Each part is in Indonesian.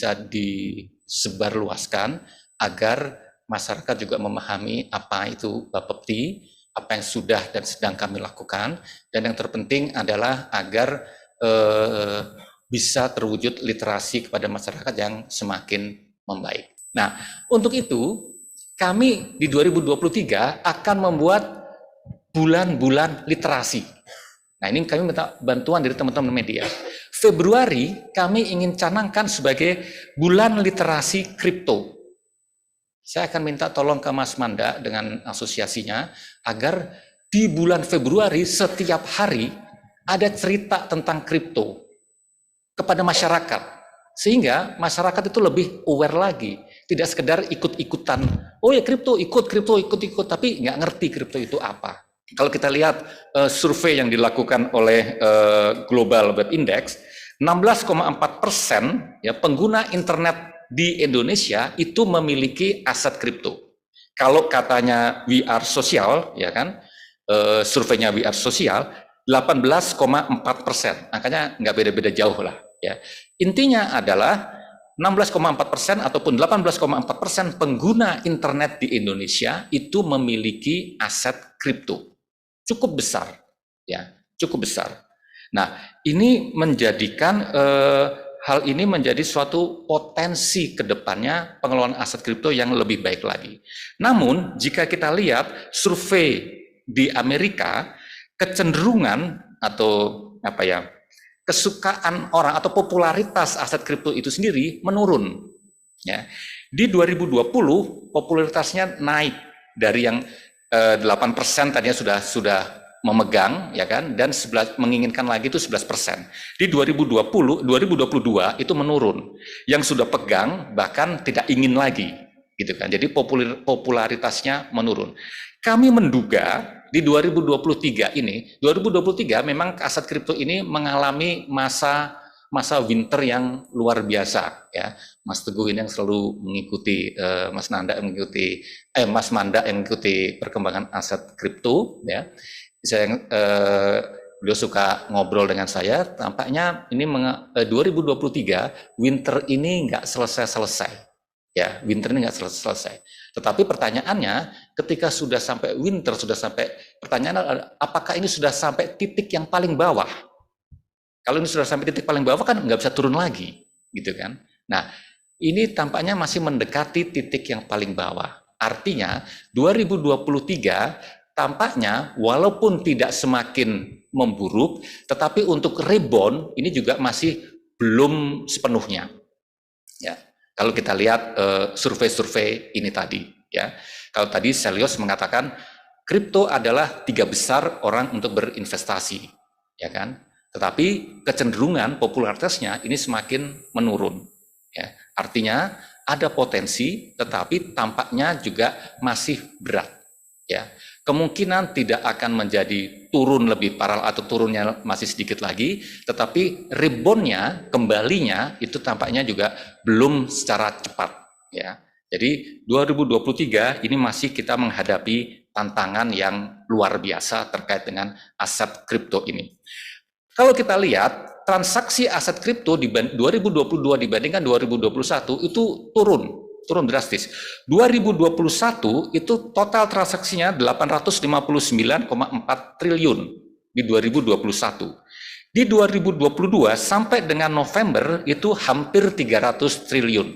bisa disebarluaskan agar masyarakat juga memahami apa itu Bapepti, apa yang sudah dan sedang kami lakukan, dan yang terpenting adalah agar bisa terwujud literasi kepada masyarakat yang semakin membaik. Nah, untuk itu kami di 2023 akan membuat bulan-bulan literasi. Nah, ini kami minta bantuan dari teman-teman media. Februari kami ingin canangkan sebagai bulan literasi kripto. Saya akan minta tolong ke Mas Manda dengan asosiasinya agar di bulan Februari setiap hari ada cerita tentang kripto kepada masyarakat, sehingga masyarakat itu lebih aware lagi, tidak sekedar ikut-ikutan. Oh ya kripto ikut, tapi nggak ngerti kripto itu apa. Kalau kita lihat survei yang dilakukan oleh Global Web Index, 16,4% ya pengguna internet di Indonesia itu memiliki aset kripto. Kalau katanya We Are Social, ya kan, surveinya We Are Social, 18,4%. Angkanya nggak beda-beda jauh lah. Ya. Intinya adalah 16,4% ataupun 18,4% pengguna internet di Indonesia itu memiliki aset kripto. Cukup besar, ya, cukup besar. Nah, ini menjadikan hal ini menjadi suatu potensi ke depannya pengelolaan aset kripto yang lebih baik lagi. Namun, jika kita lihat survei di Amerika, kecenderungan atau apa ya, kesukaan orang atau popularitas aset kripto itu sendiri menurun. Ya. Di 2020 popularitasnya naik dari yang 8% tadinya sudah memegang, ya kan, dan menginginkan lagi itu 11%. Di 2022 itu menurun. Yang sudah pegang bahkan tidak ingin lagi, gitu kan. Jadi popularitasnya menurun. Kami menduga di 2023 memang aset kripto ini mengalami masa winter yang luar biasa, ya. Mas Teguh ini yang selalu mengikuti, Mas Manda yang mengikuti perkembangan aset kripto, ya. Beliau suka ngobrol dengan saya. Tampaknya ini 2023 winter ini nggak selesai, ya, winter ini nggak selesai. Tetapi pertanyaannya, ketika sudah sampai winter, pertanyaan apakah ini sudah sampai titik yang paling bawah? Kalau ini sudah sampai titik paling bawah kan nggak bisa turun lagi, gitu kan? Nah, ini tampaknya masih mendekati titik yang paling bawah. Artinya 2023 tampaknya walaupun tidak semakin memburuk, tetapi untuk rebound ini juga masih belum sepenuhnya. Ya, kalau kita lihat survei-survei ini tadi, ya. Kalau tadi Selios mengatakan kripto adalah 3 besar orang untuk berinvestasi, ya kan? Tetapi kecenderungan popularitasnya ini semakin menurun. Ya. Artinya ada potensi, tetapi tampaknya juga masih berat. Ya. Kemungkinan tidak akan menjadi turun lebih parah atau turunnya masih sedikit lagi, tetapi reboundnya, kembalinya itu tampaknya juga belum secara cepat. Ya. Jadi 2023 ini masih kita menghadapi tantangan yang luar biasa terkait dengan aset kripto ini. Kalau kita lihat transaksi aset kripto di 2022 dibandingkan 2021 itu turun drastis. 2021 itu total transaksinya 859,4 triliun di 2021. Di 2022 sampai dengan November itu hampir 300 triliun.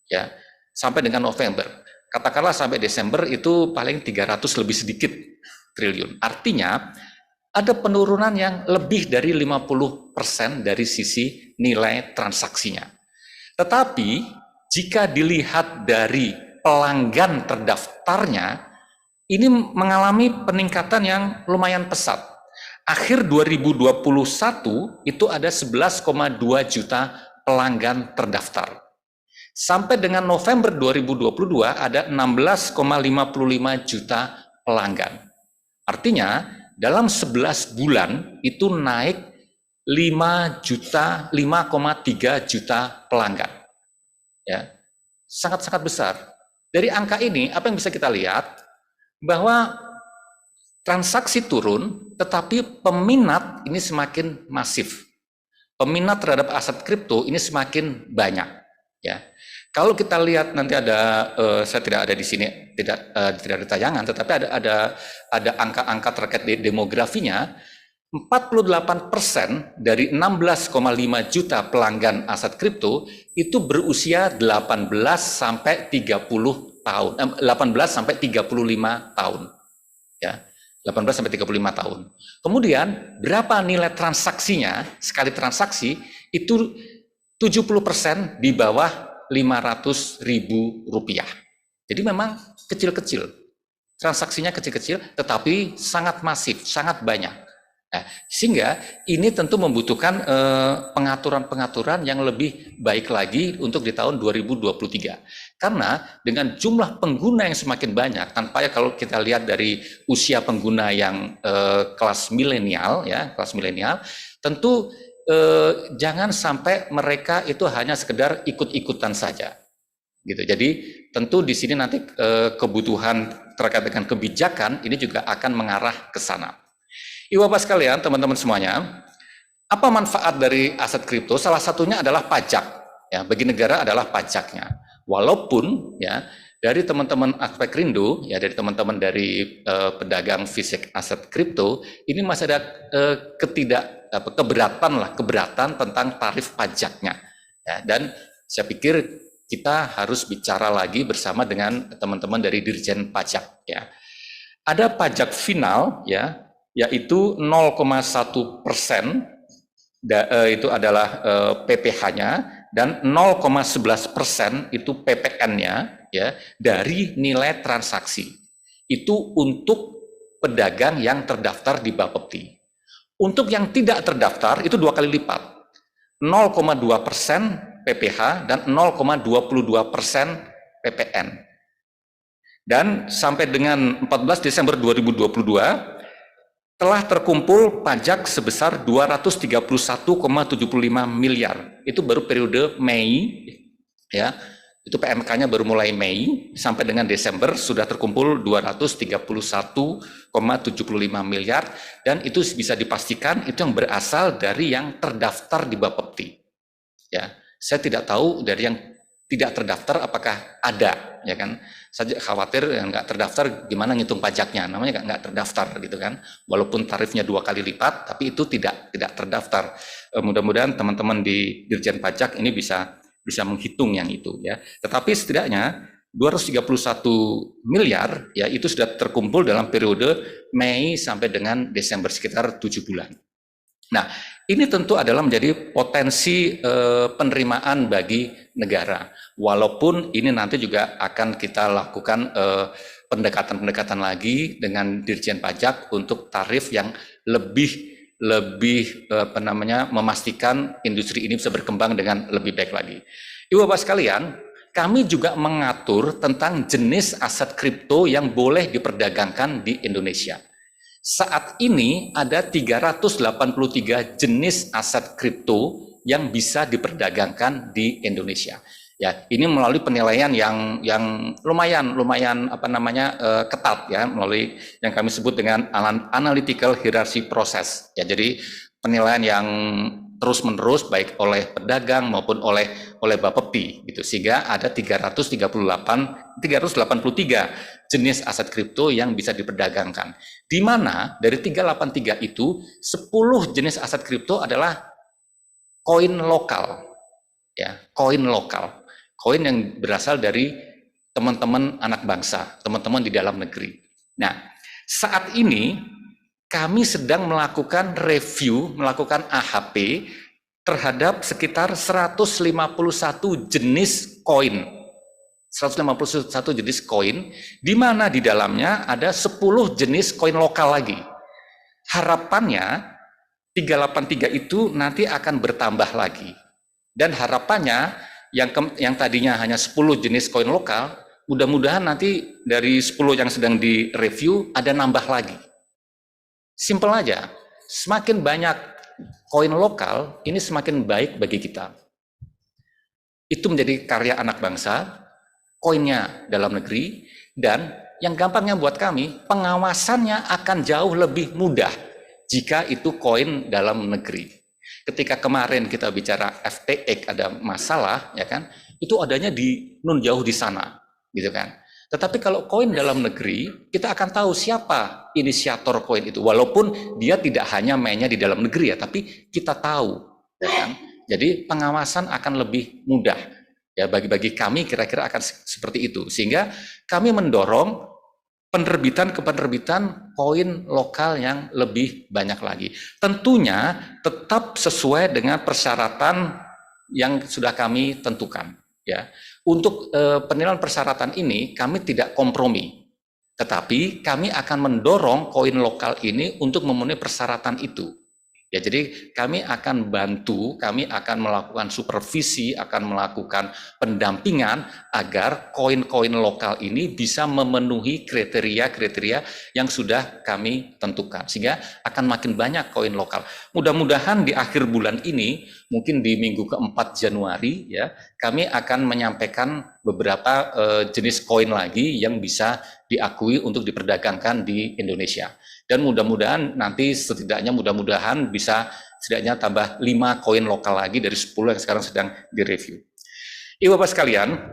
Ya, sampai dengan November. Katakanlah sampai Desember itu paling 300 lebih sedikit triliun. Artinya ada penurunan yang lebih dari 50% dari sisi nilai transaksinya. Tetapi jika dilihat dari pelanggan terdaftarnya, ini mengalami peningkatan yang lumayan pesat. Akhir 2021 itu ada 11,2 juta pelanggan terdaftar. Sampai dengan November 2022 ada 16,55 juta pelanggan. Artinya dalam 11 bulan itu naik 5,3 juta pelanggan. Ya, sangat-sangat besar. Dari angka ini, apa yang bisa kita lihat? Bahwa transaksi turun, tetapi peminat ini semakin masif. Peminat terhadap aset kripto ini semakin banyak. ya. Kalau kita lihat nanti ada, saya tidak ada di sini, tidak ada tayangan, tetapi ada angka-angka terkait demografinya. 48% dari 16,5 juta pelanggan aset kripto itu berusia 18 sampai 30 tahun, 18 sampai 35 tahun, ya. 18 sampai 35 tahun. Kemudian berapa nilai transaksinya? Sekali transaksi itu 70% di bawah 500.000 rupiah. Jadi memang kecil-kecil. Transaksinya kecil-kecil tetapi sangat masif, sangat banyak. Nah, sehingga ini tentu membutuhkan pengaturan-pengaturan yang lebih baik lagi untuk di tahun 2023. Karena dengan jumlah pengguna yang semakin banyak, tanpa kalau kita lihat dari usia pengguna yang kelas milenial, ya, kelas milenial, tentu jangan sampai mereka itu hanya sekedar ikut-ikutan saja. Gitu. Jadi tentu di sini nanti kebutuhan terkait dengan kebijakan ini juga akan mengarah ke sana. Ibu Bapak sekalian, teman-teman semuanya, apa manfaat dari aset kripto? Salah satunya adalah pajak. Ya, bagi negara adalah pajaknya. Walaupun ya dari teman-teman aspek rindu, ya dari teman-teman dari pedagang fisik aset kripto, ini masih ada keberatan tentang tarif pajaknya. Ya, dan saya pikir kita harus bicara lagi bersama dengan teman-teman dari Dirjen Pajak. Ya, ada pajak final, ya, yaitu 0,1% itu adalah PPh-nya dan 0,11% itu PPN-nya, ya, dari nilai transaksi. Itu untuk pedagang yang terdaftar di Bapepti. Untuk yang tidak terdaftar itu 2 kali lipat, 0,2% PPh dan 0,22% PPN. Dan sampai dengan 14 Desember 2022 telah terkumpul pajak sebesar 231,75 miliar. Itu baru periode Mei, ya. Itu PMK-nya baru mulai Mei sampai dengan Desember sudah terkumpul 231,75 miliar dan itu bisa dipastikan itu yang berasal dari yang terdaftar di Bapepti. Ya, saya tidak tahu dari yang tidak terdaftar apakah ada, ya kan? Saya khawatir yang nggak terdaftar gimana ngitung pajaknya, namanya nggak terdaftar gitu kan, walaupun tarifnya 2 kali lipat tapi itu tidak terdaftar. Mudah-mudahan teman-teman di Dirjen Pajak ini bisa menghitung yang itu, ya. Tetapi setidaknya 231 miliar ya itu sudah terkumpul dalam periode Mei sampai dengan Desember, sekitar 7 bulan. Nah, ini tentu adalah menjadi potensi penerimaan bagi negara. Walaupun ini nanti juga akan kita lakukan pendekatan-pendekatan lagi dengan Dirjen Pajak untuk tarif yang lebih memastikan industri ini bisa berkembang dengan lebih baik lagi. Ibu Bapak sekalian, kami juga mengatur tentang jenis aset kripto yang boleh diperdagangkan di Indonesia. Saat ini ada 383 jenis aset kripto yang bisa diperdagangkan di Indonesia. Ya, ini melalui penilaian yang lumayan ketat, ya, melalui yang kami sebut dengan analytical hierarchy process. Ya, jadi penilaian yang terus-menerus baik oleh pedagang maupun oleh Bapepti gitu, sehingga ada 383 jenis aset kripto yang bisa diperdagangkan. Di mana dari 383 itu 10 jenis aset kripto adalah koin lokal. Ya, koin lokal. Koin yang berasal dari teman-teman anak bangsa, teman-teman di dalam negeri. Nah, saat ini kami sedang melakukan review, melakukan AHP terhadap sekitar 151 jenis koin. 151 jenis koin, di mana di dalamnya ada 10 jenis koin lokal lagi. Harapannya 383 itu nanti akan bertambah lagi. Dan harapannya yang tadinya hanya 10 jenis koin lokal, mudah-mudahan nanti dari 10 yang sedang direview ada nambah lagi. Simpel aja, semakin banyak koin lokal, ini semakin baik bagi kita. Itu menjadi karya anak bangsa, koinnya dalam negeri, dan yang gampangnya buat kami, pengawasannya akan jauh lebih mudah jika itu koin dalam negeri. Ketika kemarin kita bicara FTX ada masalah, ya kan, itu adanya di nun jauh di sana, gitu kan. Tetapi kalau koin dalam negeri, kita akan tahu siapa inisiator koin itu, walaupun dia tidak hanya mainnya di dalam negeri ya, tapi kita tahu, ya kan. Jadi pengawasan akan lebih mudah. Ya, bagi kami kira-kira akan seperti itu, sehingga kami mendorong penerbitan koin lokal yang lebih banyak lagi. Tentunya tetap sesuai dengan persyaratan yang sudah kami tentukan. Ya, untuk penilaian persyaratan ini kami tidak kompromi, tetapi kami akan mendorong koin lokal ini untuk memenuhi persyaratan itu. Ya, jadi kami akan bantu, kami akan melakukan supervisi, akan melakukan pendampingan agar koin-koin lokal ini bisa memenuhi kriteria-kriteria yang sudah kami tentukan, sehingga akan makin banyak koin lokal. Mudah-mudahan di akhir bulan ini, mungkin di minggu keempat Januari, ya, kami akan menyampaikan beberapa jenis koin lagi yang bisa diakui untuk diperdagangkan di Indonesia. Dan mudah-mudahan nanti setidaknya mudah-mudahan bisa setidaknya tambah 5 koin lokal lagi dari 10 yang sekarang sedang direview. Ibu Bapak sekalian,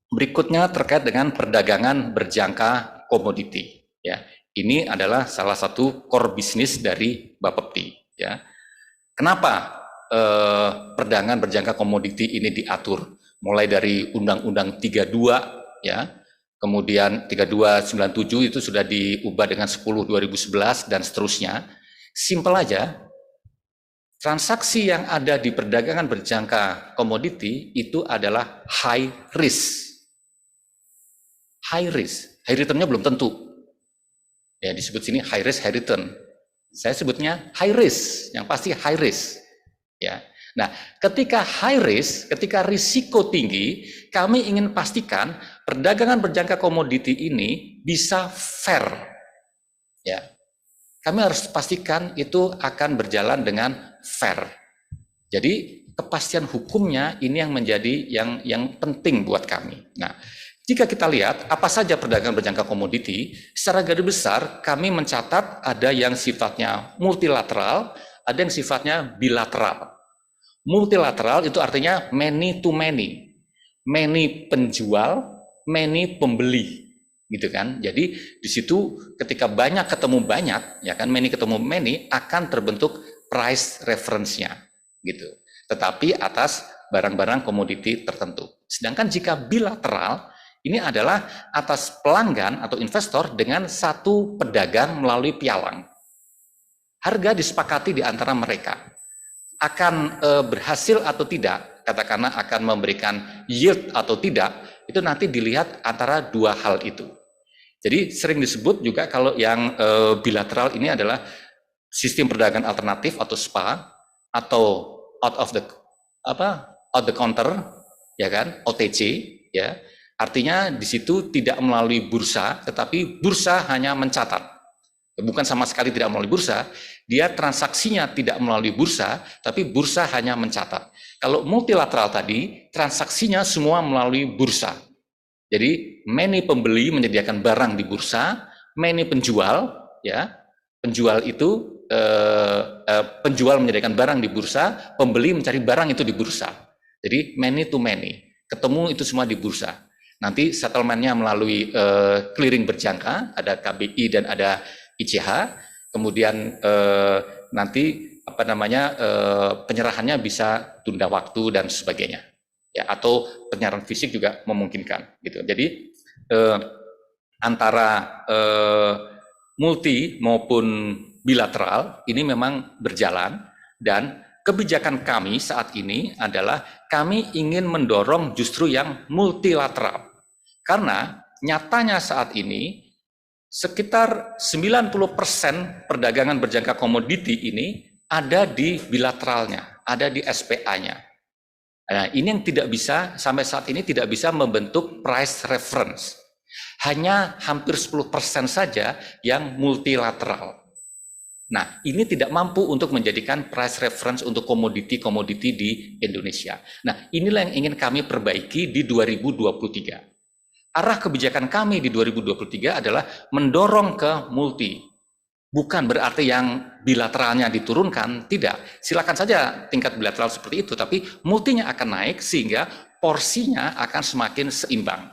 berikutnya terkait dengan perdagangan berjangka komoditi. Ya, ini adalah salah satu core bisnis dari Bapepti. Ya, kenapa perdagangan berjangka komoditi ini diatur? Mulai dari Undang-Undang 32, ya. Kemudian 3297 itu sudah diubah dengan 10/2011 dan seterusnya. Simpel aja, transaksi yang ada di perdagangan berjangka komoditi itu adalah high risk. High risk, high returnnya belum tentu. Ya, disebut sini high risk, high return. Saya sebutnya high risk, yang pasti high risk. Ya. Nah, ketika high risk, ketika risiko tinggi, kami ingin pastikan perdagangan berjangka komoditi ini bisa fair. Ya. Kami harus pastikan itu akan berjalan dengan fair. Jadi, kepastian hukumnya ini yang menjadi yang penting buat kami. Nah, jika kita lihat apa saja perdagangan berjangka komoditi, secara garis besar kami mencatat ada yang sifatnya multilateral, ada yang sifatnya bilateral. Multilateral itu artinya many to many. Many penjual, many pembeli, gitu kan. Jadi di situ ketika banyak ketemu banyak, ya kan, many ketemu many akan terbentuk price reference-nya, gitu. Tetapi atas barang-barang komoditi tertentu. Sedangkan jika bilateral, ini adalah atas pelanggan atau investor dengan satu pedagang melalui pialang. Harga disepakati di antara mereka. Akan berhasil atau tidak, katakanlah akan memberikan yield atau tidak, itu nanti dilihat antara dua hal itu. Jadi sering disebut juga kalau yang bilateral ini adalah sistem perdagangan alternatif atau SPA atau out the counter, ya kan, OTC, ya. Artinya di situ tidak melalui bursa, tetapi bursa hanya mencatat. Bukan sama sekali tidak melalui bursa, dia transaksinya tidak melalui bursa, tapi bursa hanya mencatat. Kalau multilateral tadi, transaksinya semua melalui bursa. Jadi, many pembeli menyediakan barang di bursa, many penjual, ya, penjual itu penjual menyediakan barang di bursa, pembeli mencari barang itu di bursa. Jadi, many to many, ketemu itu semua di bursa. Nanti settlement-nya melalui clearing berjangka, ada KBI dan ada ICH, kemudian nanti penyerahannya bisa tunda waktu dan sebagainya, ya, atau penyerahan fisik juga memungkinkan, gitu. Jadi antara multi maupun bilateral ini memang berjalan, dan kebijakan kami saat ini adalah kami ingin mendorong justru yang multilateral, karena nyatanya saat ini sekitar 90% perdagangan berjangka komoditi ini ada di bilateralnya, ada di SPA-nya. Nah, ini yang tidak bisa, sampai saat ini tidak bisa membentuk price reference. Hanya hampir 10% saja yang multilateral. Nah, ini tidak mampu untuk menjadikan price reference untuk komoditi-komoditi di Indonesia. Nah, inilah yang ingin kami perbaiki di 2023. Arah kebijakan kami di 2023 adalah mendorong ke multi. Bukan berarti yang bilateralnya diturunkan, tidak. Silakan saja tingkat bilateral seperti itu, tapi multinya akan naik sehingga porsinya akan semakin seimbang.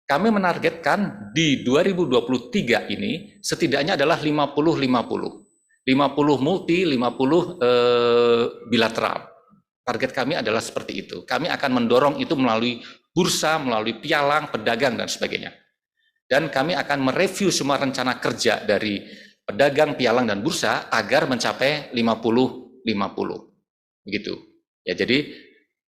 Kami menargetkan di 2023 ini setidaknya adalah 50-50. 50 multi, 50 bilateral. Target kami adalah seperti itu. Kami akan mendorong itu melalui bursa, melalui pialang, pedagang, dan sebagainya. Dan kami akan mereview semua rencana kerja dari pedagang, pialang, dan bursa agar mencapai 50-50. Begitu. Ya, jadi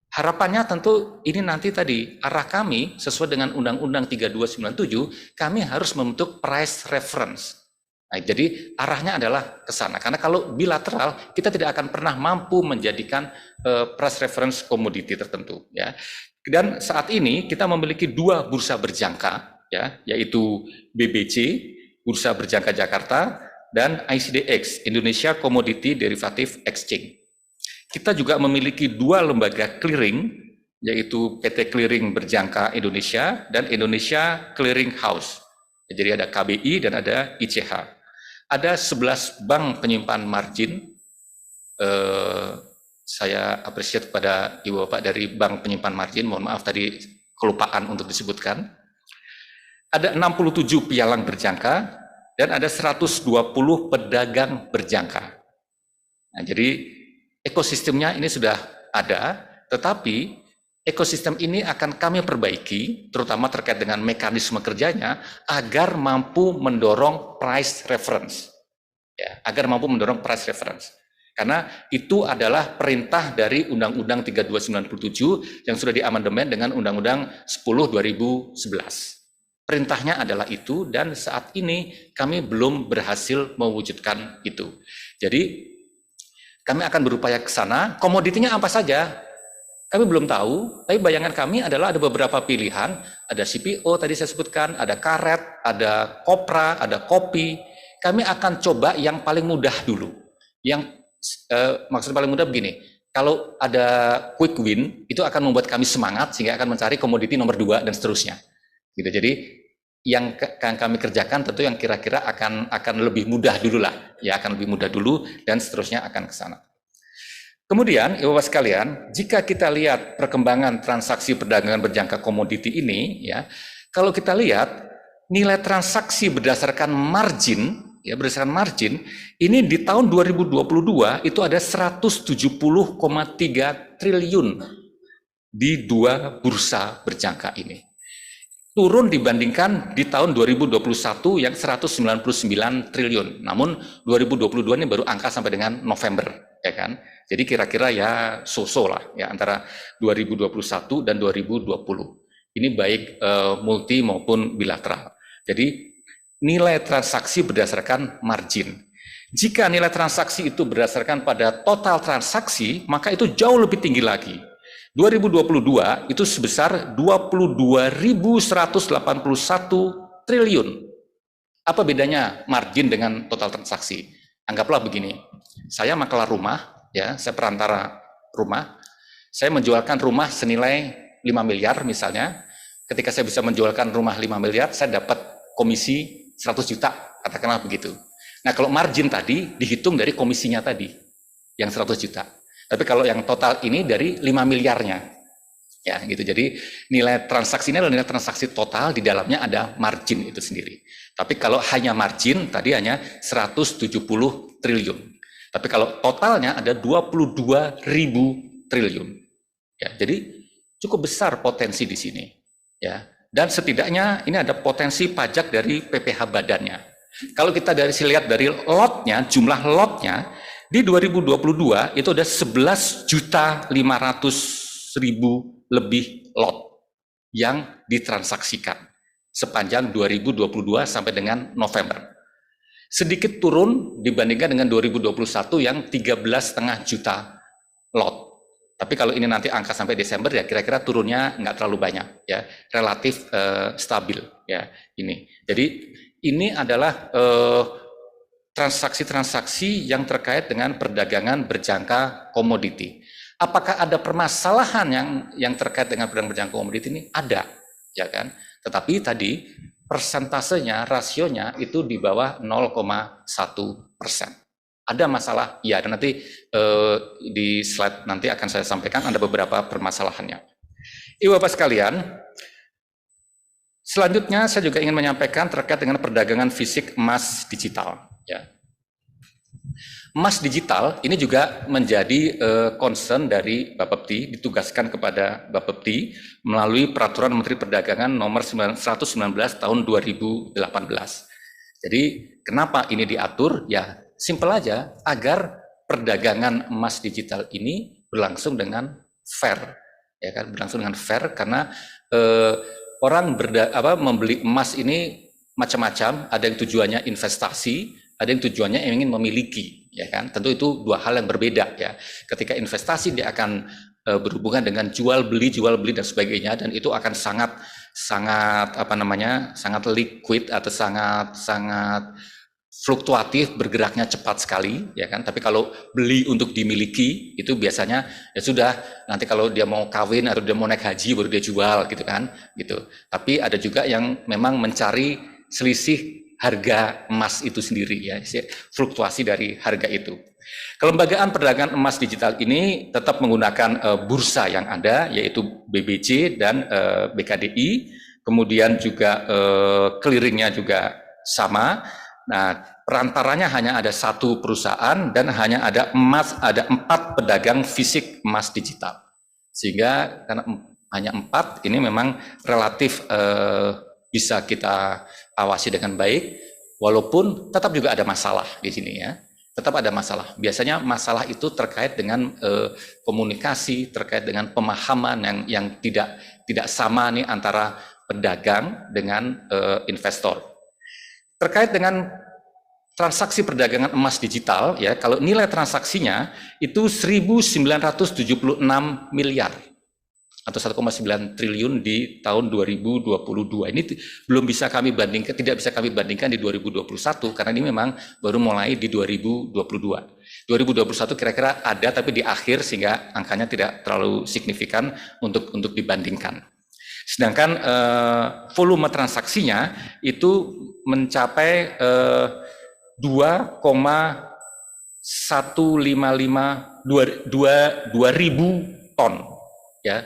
harapannya tentu ini nanti tadi arah kami sesuai dengan Undang-Undang 3297, kami harus membentuk price reference. Nah, jadi arahnya adalah ke sana. Karena kalau bilateral kita tidak akan pernah mampu menjadikan price reference komoditi tertentu. Ya. Dan saat ini kita memiliki 2 bursa berjangka, ya, yaitu BBC Bursa Berjangka Jakarta dan ICDX Indonesia Commodity Derivative Exchange. Kita juga memiliki 2 lembaga clearing, yaitu PT Clearing Berjangka Indonesia dan Indonesia Clearing House. Jadi ada KBI dan ada ICH. Ada 11 bank penyimpan margin. Saya apresiasi kepada Ibu Bapak dari bank penyimpan margin. Mohon maaf tadi kelupaan untuk disebutkan. Ada 67 pialang berjangka dan ada 120 pedagang berjangka. Nah, jadi ekosistemnya ini sudah ada, tetapi ekosistem ini akan kami perbaiki, terutama terkait dengan mekanisme kerjanya, agar mampu mendorong price reference. Ya, agar mampu mendorong price reference. Karena itu adalah perintah dari Undang-Undang 3297 yang sudah diamandemen dengan Undang-Undang 10/2011. Perintahnya adalah itu, dan saat ini kami belum berhasil mewujudkan itu. Jadi kami akan berupaya ke sana. Komoditinya apa saja? Kami belum tahu, tapi bayangan kami adalah ada beberapa pilihan. Ada CPO tadi saya sebutkan, ada karet, ada kopra, ada kopi. Kami akan coba yang paling mudah dulu. Yang maksud paling mudah begini, kalau ada quick win, itu akan membuat kami semangat sehingga akan mencari komoditi nomor 2 dan seterusnya. Gitu. Jadi yang kami kerjakan tentu yang kira-kira akan lebih mudah dulu lah, ya akan lebih mudah dulu dan seterusnya akan ke sana. Kemudian, Ibu-Bapak sekalian, jika kita lihat perkembangan transaksi perdagangan berjangka komoditi ini, ya, kalau kita lihat nilai transaksi berdasarkan margin, ya berdasarkan margin, ini di tahun 2022 itu ada 170,3 triliun di 2 bursa berjangka ini. Turun dibandingkan di tahun 2021 yang 199 triliun. Namun 2022 ini baru angka sampai dengan November, ya kan? Jadi kira-kira ya so-so lah ya antara 2021 dan 2020. Ini baik multi maupun bilateral. Jadi nilai transaksi berdasarkan margin. Jika nilai transaksi itu berdasarkan pada total transaksi, maka itu jauh lebih tinggi lagi. 2022 itu sebesar 22.181 triliun. Apa bedanya margin dengan total transaksi? Anggaplah begini, saya makelar rumah, ya, saya perantara rumah, saya menjualkan rumah senilai 5 miliar misalnya. Ketika saya bisa menjualkan rumah 5 miliar, saya dapat komisi 100 juta, katakanlah begitu. Nah, kalau margin tadi dihitung dari komisinya tadi, yang 100 juta. Tapi kalau yang total ini dari 5 miliarnya. Ya, gitu. Jadi nilai transaksi ini adalah nilai transaksi total, di dalamnya ada margin itu sendiri. Tapi kalau hanya margin tadi hanya 170 triliun. Tapi kalau totalnya ada 22.000 triliun. Ya, jadi cukup besar potensi di sini. Ya. Dan setidaknya ini ada potensi pajak dari PPh badannya. Kalau kita lihat dari lotnya, jumlah lotnya, di 2022 itu ada 11.500.000 lebih lot yang ditransaksikan sepanjang 2022 sampai dengan November. Sedikit turun dibandingkan dengan 2021 yang 13,5 juta lot. Tapi kalau ini nanti angka sampai Desember ya kira-kira turunnya nggak terlalu banyak ya, relatif stabil ya ini. Jadi ini adalah transaksi-transaksi yang terkait dengan perdagangan berjangka komoditi. Apakah ada permasalahan yang terkait dengan perdagangan berjangka komoditi ini? Ada, ya kan? Tetapi tadi persentasenya, rasionya itu di bawah 0,1%. Ada masalah? Ya, dan nanti di slide nanti akan saya sampaikan ada beberapa permasalahannya. Ibu Bapak sekalian, selanjutnya saya juga ingin menyampaikan terkait dengan perdagangan fisik emas digital. Ya. Emas digital ini juga menjadi concern dari Bapepti, ditugaskan kepada Bapepti melalui Peraturan Menteri Perdagangan nomor 119 tahun 2018. Jadi kenapa ini diatur? Ya simpel aja, agar perdagangan emas digital ini berlangsung dengan fair, ya kan, berlangsung dengan fair karena orang membeli emas ini macam-macam, ada yang tujuannya investasi, ada yang tujuannya ingin memiliki, ya kan. Tentu itu dua hal yang berbeda ya. Ketika investasi dia akan berhubungan dengan jual beli dan sebagainya, dan itu akan sangat liquid atau sangat fluktuatif, bergeraknya cepat sekali, ya kan. Tapi kalau beli untuk dimiliki itu biasanya ya sudah, nanti kalau dia mau kawin atau dia mau naik haji baru dia jual gitu kan, gitu. Tapi ada juga yang memang mencari selisih harga emas itu sendiri ya, fluktuasi dari harga itu. Kelembagaan perdagangan emas digital ini tetap menggunakan bursa yang ada, yaitu BBJ dan BKDI, kemudian juga clearingnya juga sama. Nah, perantaranya hanya ada satu perusahaan dan hanya ada 4 pedagang fisik emas digital. Sehingga karena hanya 4, ini memang relatif bisa kita awasi dengan baik, walaupun tetap juga ada masalah di sini ya. Tetap ada masalah. Biasanya masalah itu terkait dengan komunikasi, terkait dengan pemahaman yang tidak sama nih antara pedagang dengan investor. Terkait dengan transaksi perdagangan emas digital ya, kalau nilai transaksinya itu 1.976 miliar atau 1,9 triliun di tahun 2022. Ini belum bisa kami bandingkan, tidak bisa kami bandingkan di 2021 karena ini memang baru mulai di 2022. 2021 kira-kira ada tapi di akhir sehingga angkanya tidak terlalu signifikan untuk dibandingkan. Sedangkan volume transaksinya itu mencapai 2,155 ton ya.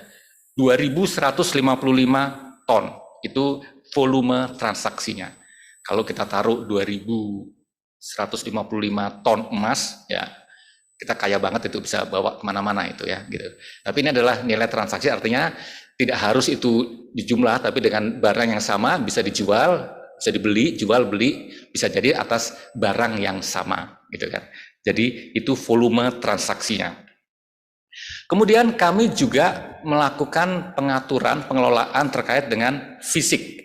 2.155 ton itu volume transaksinya. Kalau kita taruh 2.155 ton emas, ya kita kaya banget, itu bisa bawa kemana-mana itu ya, gitu. Tapi ini adalah nilai transaksi, artinya tidak harus itu dijumlah, tapi dengan barang yang sama bisa dijual, bisa dibeli, jual beli, bisa jadi atas barang yang sama, gitu kan. Jadi itu volume transaksinya. Kemudian kami juga melakukan pengaturan pengelolaan terkait dengan fisik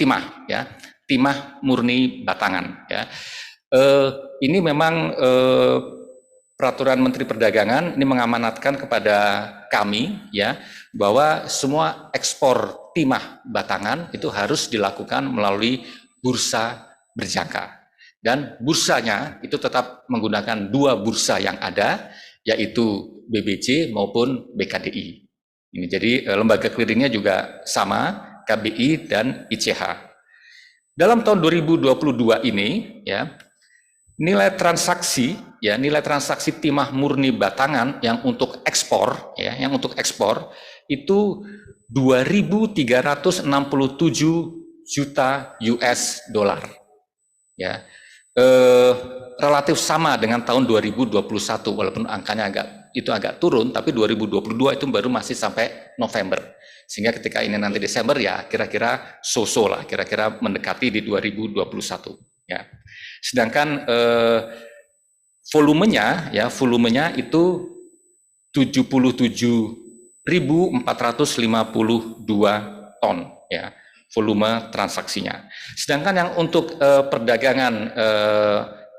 timah ya, timah murni batangan ya. Ini memang peraturan Menteri Perdagangan ini mengamanatkan kepada kami ya, bahwa semua ekspor timah batangan itu harus dilakukan melalui bursa berjangka, dan bursanya itu tetap menggunakan 2 bursa yang ada, yaitu BBJ maupun BKDI. Ini jadi lembaga clearingnya juga sama, KBI dan ICH. Dalam tahun 2022 ini ya, nilai transaksi timah murni batangan yang untuk ekspor ya, itu 2.367 juta US dollar ya. Relatif sama dengan tahun 2021, walaupun angkanya agak turun, tapi 2022 itu baru masih sampai November, sehingga ketika ini nanti Desember ya kira-kira so-so lah, kira-kira mendekati di 2021 ya. Sedangkan volumenya itu 77.452 ton ya, volume transaksinya. Sedangkan yang untuk perdagangan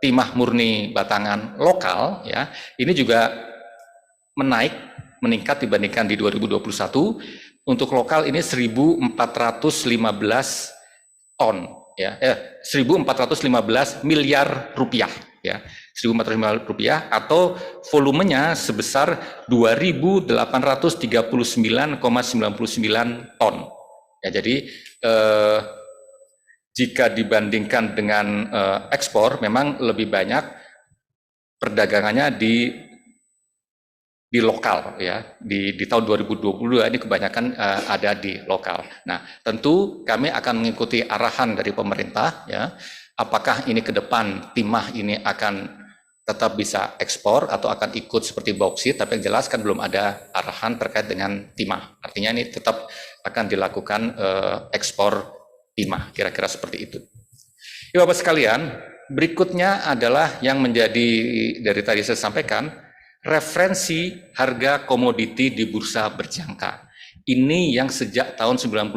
timah murni batangan lokal ya, ini juga meningkat dibandingkan di 2021. Untuk lokal ini 1.415 ton ya, 1.415 miliar rupiah ya, 1.415 miliar rupiah, atau volumenya sebesar 2.839,99 ton ya. Jadi jika dibandingkan dengan ekspor, memang lebih banyak perdagangannya di di lokal ya, di tahun 2022 ini kebanyakan ada di lokal. Nah, tentu kami akan mengikuti arahan dari pemerintah ya. Apakah ini ke depan timah ini akan tetap bisa ekspor atau akan ikut seperti bauksit, tapi yang jelas kan belum ada arahan terkait dengan timah. Artinya ini tetap akan dilakukan ekspor timah, kira-kira seperti itu. Ya Bapak sekalian, berikutnya adalah yang menjadi dari tadi saya sampaikan, referensi harga komoditi di bursa berjangka. Ini yang sejak tahun 97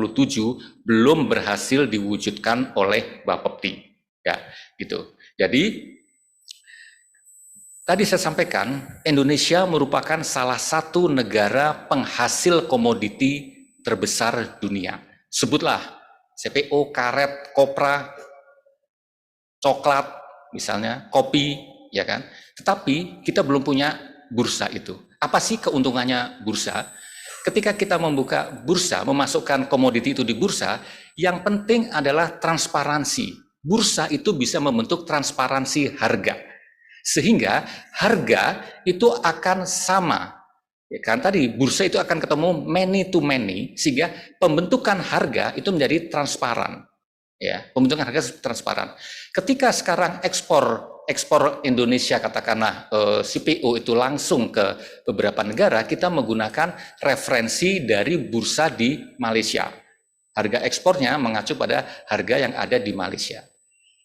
belum berhasil diwujudkan oleh Bapepti. Ya, gitu. Jadi tadi saya sampaikan, Indonesia merupakan salah satu negara penghasil komoditi terbesar dunia. Sebutlah CPO, karet, kopra, coklat, misalnya kopi, ya kan? Tetapi kita belum punya bursa itu. Apa sih keuntungannya bursa? Ketika kita membuka bursa, memasukkan komoditi itu di bursa, yang penting adalah transparansi. Bursa itu bisa membentuk transparansi harga. Sehingga harga itu akan sama. Ya kan tadi bursa itu akan ketemu many to many sehingga pembentukan harga itu menjadi transparan. Ya, pembentukan harga transparan. Ketika sekarang ekspor Indonesia katakanlah CPO itu langsung ke beberapa negara, kita menggunakan referensi dari bursa di Malaysia. Harga ekspornya mengacu pada harga yang ada di Malaysia.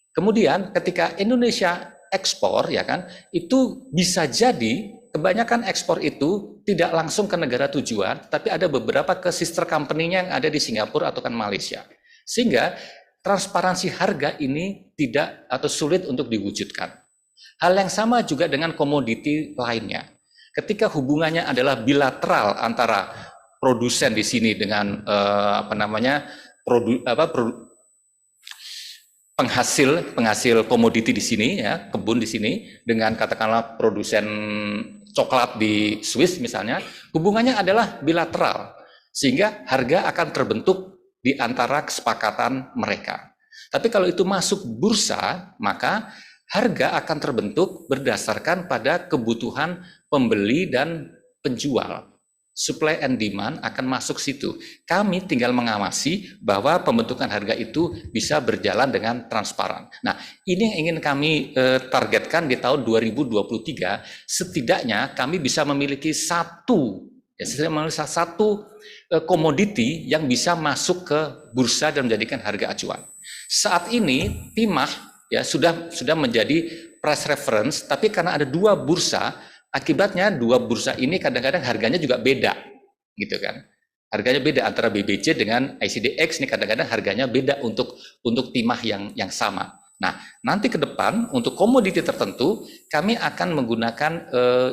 Kemudian ketika Indonesia ekspor ya kan, itu bisa jadi kebanyakan ekspor itu tidak langsung ke negara tujuan, tapi ada beberapa ke sister company-nya yang ada di Singapura atau kan Malaysia. Sehingga transparansi harga ini tidak atau sulit untuk diwujudkan. Hal yang sama juga dengan komoditi lainnya. Ketika hubungannya adalah bilateral antara produsen di sini dengan penghasil komoditi di sini ya, kebun di sini dengan katakanlah produsen coklat di Swiss misalnya, hubungannya adalah bilateral sehingga harga akan terbentuk di antara kesepakatan mereka. Tapi kalau itu masuk bursa, maka harga akan terbentuk berdasarkan pada kebutuhan pembeli dan penjual. Supply and demand akan masuk situ. Kami tinggal mengawasi bahwa pembentukan harga itu bisa berjalan dengan transparan. Nah, ini yang ingin kami targetkan di tahun 2023, setidaknya kami bisa memiliki satu komoditi yang bisa masuk ke bursa dan menjadikan harga acuan. Saat ini timah ya sudah menjadi price reference, tapi karena ada dua bursa, akibatnya dua bursa ini kadang-kadang harganya juga beda, gitu kan? Harganya beda antara BBC dengan ICDX ini kadang-kadang harganya beda untuk timah yang sama. Nah, nanti ke depan untuk komoditi tertentu kami akan menggunakan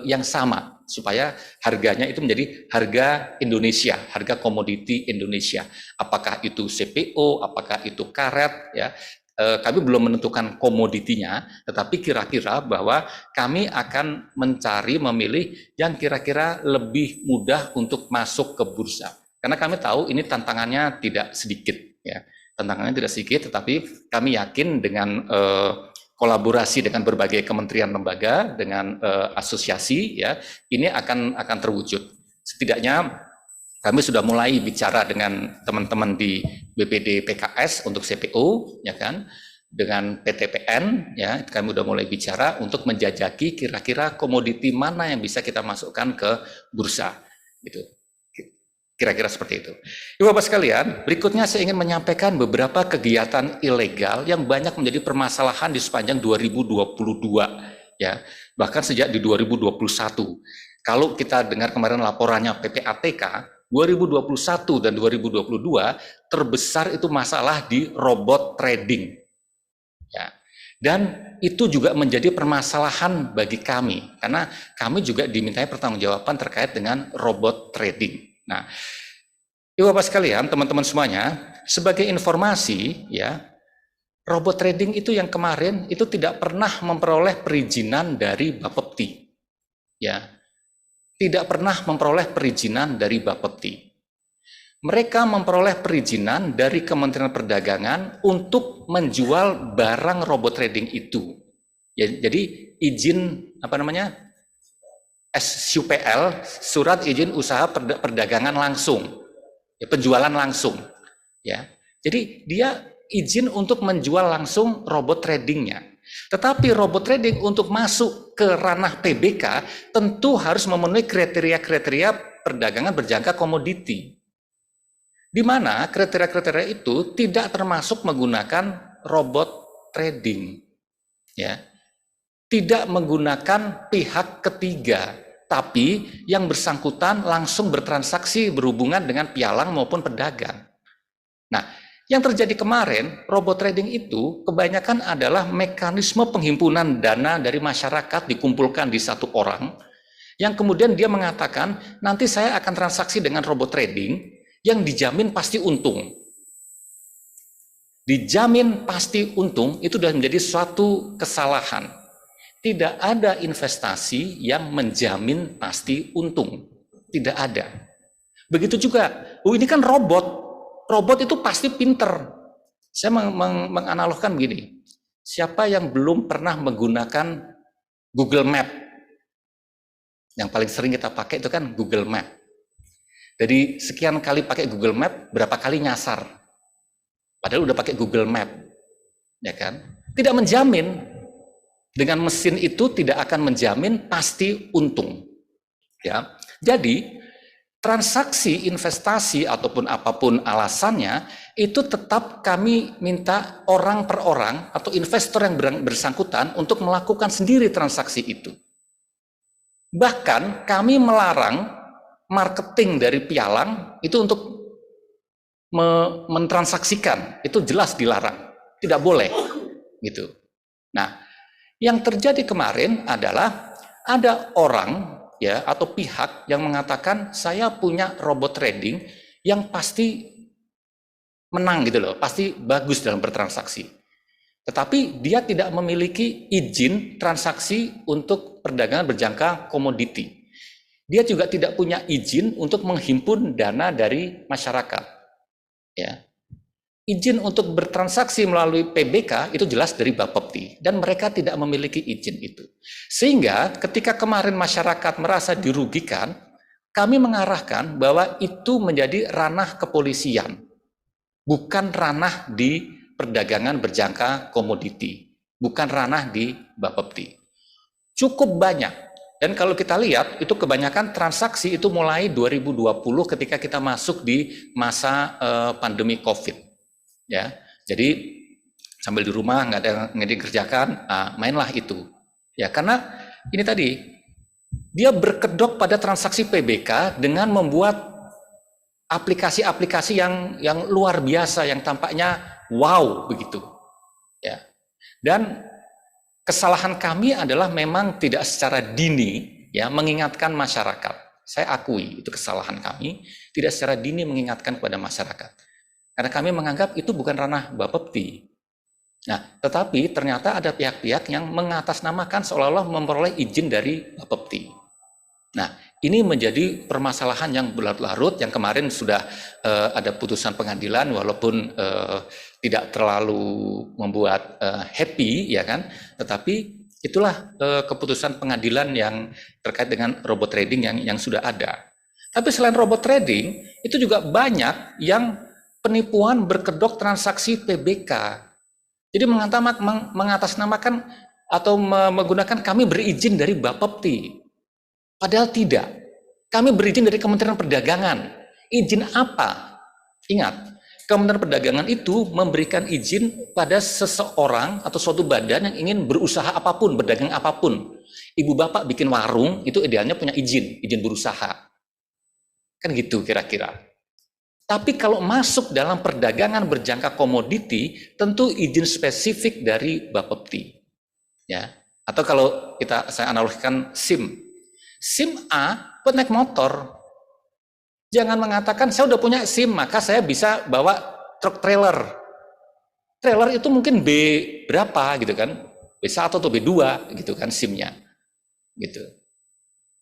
yang sama supaya harganya itu menjadi harga Indonesia, harga komoditi Indonesia. Apakah itu CPO, apakah itu karet, ya. Kami belum menentukan komoditinya, tetapi kira-kira bahwa kami akan memilih yang kira-kira lebih mudah untuk masuk ke bursa. Karena kami tahu ini tantangannya tidak sedikit, ya. Tantangannya tidak sedikit, tetapi kami yakin dengan kolaborasi dengan berbagai kementerian lembaga, dengan asosiasi, ya, ini akan terwujud. Setidaknya kami sudah mulai bicara dengan teman-teman di BPD PKS untuk CPO, ya kan, dengan PTPN, ya, kami sudah mulai bicara untuk menjajaki kira-kira komoditi mana yang bisa kita masukkan ke bursa, gitu. Kira-kira seperti itu. Ibu Bapak sekalian, berikutnya saya ingin menyampaikan beberapa kegiatan ilegal yang banyak menjadi permasalahan di sepanjang 2022, ya, bahkan sejak di 2021. Kalau kita dengar kemarin laporannya PPATK, 2021 dan 2022 terbesar itu masalah di robot trading, ya. Dan itu juga menjadi permasalahan bagi kami karena kami juga dimintai pertanggungjawaban terkait dengan robot trading. Nah, Ibu Bapak sekalian, teman-teman semuanya, sebagai informasi, ya, robot trading itu yang kemarin itu tidak pernah memperoleh perizinan dari Bapepti, ya. Tidak pernah memperoleh perizinan dari Bapepti. Mereka memperoleh perizinan dari Kementerian Perdagangan untuk menjual barang robot trading itu. Ya, jadi izin SUPL, surat izin usaha perdagangan langsung, ya, penjualan langsung, ya. Jadi dia izin untuk menjual langsung robot tradingnya. Tetapi robot trading untuk masuk ke ranah PBK tentu harus memenuhi kriteria-kriteria perdagangan berjangka komoditi. Di mana kriteria-kriteria itu tidak termasuk menggunakan robot trading, ya, tidak menggunakan pihak ketiga, tapi yang bersangkutan langsung bertransaksi berhubungan dengan pialang maupun pedagang. Nah, yang terjadi kemarin, robot trading itu kebanyakan adalah mekanisme penghimpunan dana dari masyarakat dikumpulkan di satu orang, yang kemudian dia mengatakan, nanti saya akan transaksi dengan robot trading, yang dijamin pasti untung. Dijamin pasti untung itu sudah menjadi suatu kesalahan. Tidak ada investasi yang menjamin pasti untung. Tidak ada. Begitu juga, ini kan robot. Robot itu pasti pinter. Saya menganalogkan begini. Siapa yang belum pernah menggunakan Google Map? Yang paling sering kita pakai itu kan Google Map. Jadi sekian kali pakai Google Map, berapa kali nyasar? Padahal udah pakai Google Map, ya kan? Tidak menjamin, dengan mesin itu tidak akan menjamin pasti untung, ya. Jadi transaksi investasi ataupun apapun alasannya itu tetap kami minta orang per orang atau investor yang bersangkutan untuk melakukan sendiri transaksi itu. Bahkan kami melarang marketing dari pialang itu untuk mentransaksikan, itu jelas dilarang, tidak boleh, gitu. Nah, yang terjadi kemarin adalah ada orang, ya, atau pihak yang mengatakan saya punya robot trading yang pasti menang gitu loh, pasti bagus dalam bertransaksi. Tetapi dia tidak memiliki izin transaksi untuk perdagangan berjangka komoditi. Dia juga tidak punya izin untuk menghimpun dana dari masyarakat. Ya. Izin untuk bertransaksi melalui PBK itu jelas dari Bapepti dan mereka tidak memiliki izin itu. Sehingga ketika kemarin masyarakat merasa dirugikan, kami mengarahkan bahwa itu menjadi ranah kepolisian, bukan ranah di perdagangan berjangka komoditi, bukan ranah di Bapepti. Cukup banyak. Dan kalau kita lihat, itu kebanyakan transaksi itu mulai 2020 ketika kita masuk di masa pandemi COVID. Ya, jadi sambil di rumah nggak ada yang dikerjakan, mainlah itu. Ya, karena ini tadi dia berkedok pada transaksi PBK dengan membuat aplikasi-aplikasi yang luar biasa, yang tampaknya wow begitu. Ya, dan kesalahan kami adalah memang tidak secara dini ya mengingatkan masyarakat. Saya akui itu kesalahan kami, tidak secara dini mengingatkan kepada masyarakat. Karena kami menganggap itu bukan ranah Bapepti. Nah, tetapi ternyata ada pihak-pihak yang mengatasnamakan seolah-olah memperoleh izin dari Bapepti. Nah, ini menjadi permasalahan yang berlarut-larut yang kemarin sudah ada putusan pengadilan walaupun tidak terlalu membuat happy ya kan, tetapi itulah keputusan pengadilan yang terkait dengan robot trading yang sudah ada. Tapi selain robot trading itu juga banyak yang penipuan berkedok transaksi PBK. Jadi mengatasnamakan atau menggunakan kami berizin dari Bapepti. Padahal tidak. Kami berizin dari Kementerian Perdagangan. Izin apa? Ingat, Kementerian Perdagangan itu memberikan izin pada seseorang atau suatu badan yang ingin berusaha apapun, berdagang apapun. Ibu bapak bikin warung, itu idealnya punya izin berusaha. Kan gitu kira-kira. Tapi kalau masuk dalam perdagangan berjangka komoditi, tentu izin spesifik dari Bapepti. Ya. Atau kalau saya analogikan SIM. SIM A buat naik motor. Jangan mengatakan saya udah punya SIM maka saya bisa bawa truk trailer. Trailer itu mungkin B berapa gitu kan? B1 atau B2 gitu kan SIM-nya. Gitu.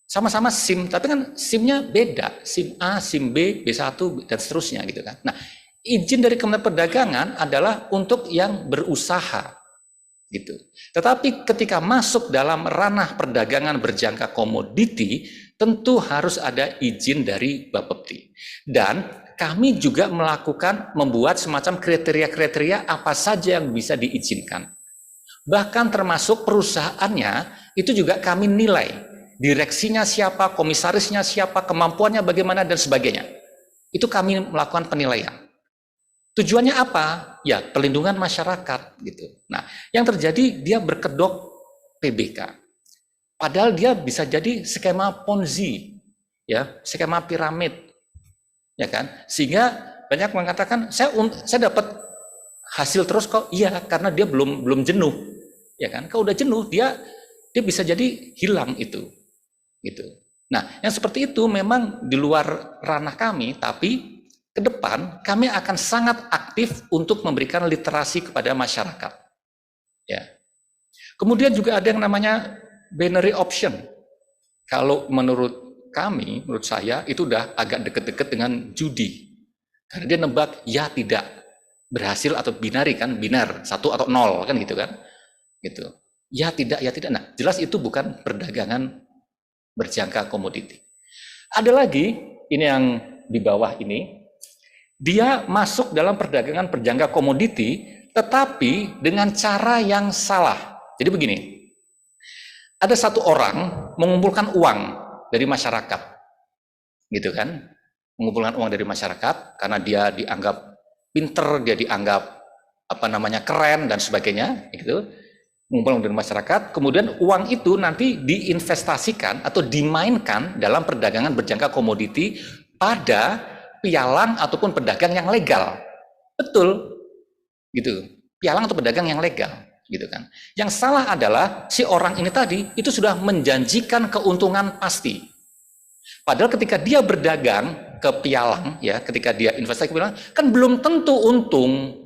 Sama-sama SIM, tapi kan SIM-nya beda. SIM A, SIM B, B1 dan seterusnya gitu kan. Nah, izin dari Kementerian Perdagangan adalah untuk yang berusaha. gitu. Tetapi ketika masuk dalam ranah perdagangan berjangka komoditi, tentu harus ada izin dari Bapepti. Dan kami juga membuat semacam kriteria-kriteria apa saja yang bisa diizinkan. Bahkan termasuk perusahaannya, itu juga kami nilai. Direksinya siapa, komisarisnya siapa, kemampuannya bagaimana, dan sebagainya. Itu kami melakukan penilaian. Tujuannya apa? Ya, pelindungan masyarakat gitu. Nah, yang terjadi dia berkedok PBK. Padahal dia bisa jadi skema Ponzi, ya, skema piramid, ya kan? Sehingga banyak mengatakan saya dapat hasil terus kok. Iya, karena dia belum jenuh, ya kan? Kalau udah jenuh dia bisa jadi hilang itu, gitu. Nah, yang seperti itu memang di luar ranah kami, tapi ke depan kami akan sangat aktif untuk memberikan literasi kepada masyarakat. Ya. Kemudian juga ada yang namanya binary option. Kalau menurut kami, menurut saya itu udah agak deket-deket dengan judi. Karena dia nebak ya tidak, berhasil atau binary kan, binar 1 atau 0 kan gitu kan. Gitu. Ya tidak, ya tidak. Nah, jelas itu bukan perdagangan berjangka komoditi. Ada lagi, ini yang di bawah ini, dia masuk dalam perdagangan berjangka komoditi, tetapi dengan cara yang salah. Jadi begini, ada satu orang mengumpulkan uang dari masyarakat, gitu kan? Mengumpulkan uang dari masyarakat karena dia dianggap pinter, dia dianggap keren dan sebagainya, gitu. Mengumpulkan dari masyarakat, kemudian uang itu nanti diinvestasikan atau dimainkan dalam perdagangan berjangka komoditi pada pialang ataupun pedagang yang legal. Betul. Gitu. Pialang atau pedagang yang legal, gitu kan. Yang salah adalah si orang ini tadi itu sudah menjanjikan keuntungan pasti. Padahal ketika dia berdagang ke pialang, ya, ketika dia investasi ke pialang, kan belum tentu untung.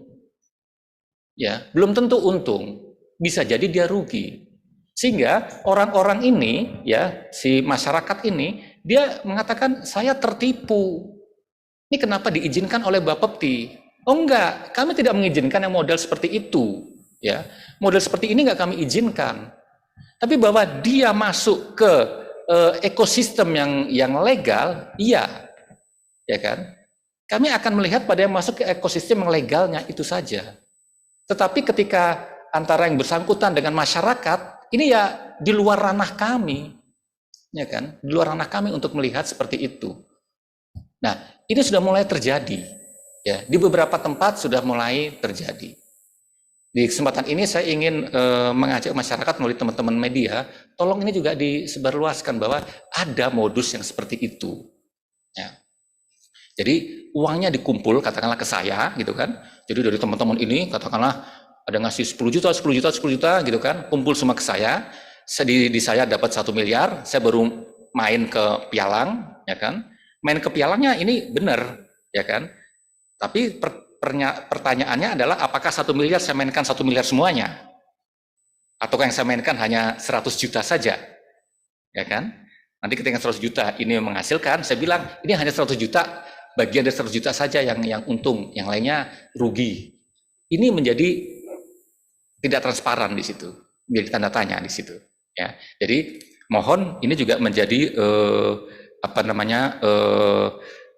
Ya, belum tentu untung. Bisa jadi dia rugi. Sehingga orang-orang ini, ya, si masyarakat ini, dia mengatakan saya tertipu. Ini kenapa diizinkan oleh Bapepti? Oh enggak, kami tidak mengizinkan yang model seperti itu. Ya, model seperti ini enggak kami izinkan. Tapi bahwa dia masuk ke ekosistem yang legal, iya, ya kan? Kami akan melihat pada yang masuk ke ekosistem yang legalnya itu saja. Tetapi ketika antara yang bersangkutan dengan masyarakat, ini ya di luar ranah kami, ya kan? Di luar ranah kami untuk melihat seperti itu. Nah, ini sudah mulai terjadi, ya, di beberapa tempat sudah mulai terjadi. Di kesempatan ini saya ingin mengajak masyarakat melalui teman-teman media, tolong ini juga disebarluaskan bahwa ada modus yang seperti itu. Ya. Jadi uangnya dikumpul, katakanlah ke saya, gitu kan. Jadi dari teman-teman ini, katakanlah ada ngasih 10 juta, 10 juta, 10 juta, gitu kan, kumpul semua ke saya. Di saya dapat 1 miliar, saya baru main ke pialang, ya kan. Main ke pialangnya ini benar, ya kan. Tapi pertanyaannya adalah apakah 1 miliar saya mainkan 1 miliar semuanya? Atau yang saya mainkan hanya 100 juta saja? Ya kan? Nanti ketika 100 juta ini menghasilkan, saya bilang ini hanya 100 juta, bagian dari 100 juta saja yang untung, yang lainnya rugi. Ini menjadi tidak transparan di situ, menjadi tanda tanya di situ. Ya, jadi mohon ini juga menjadi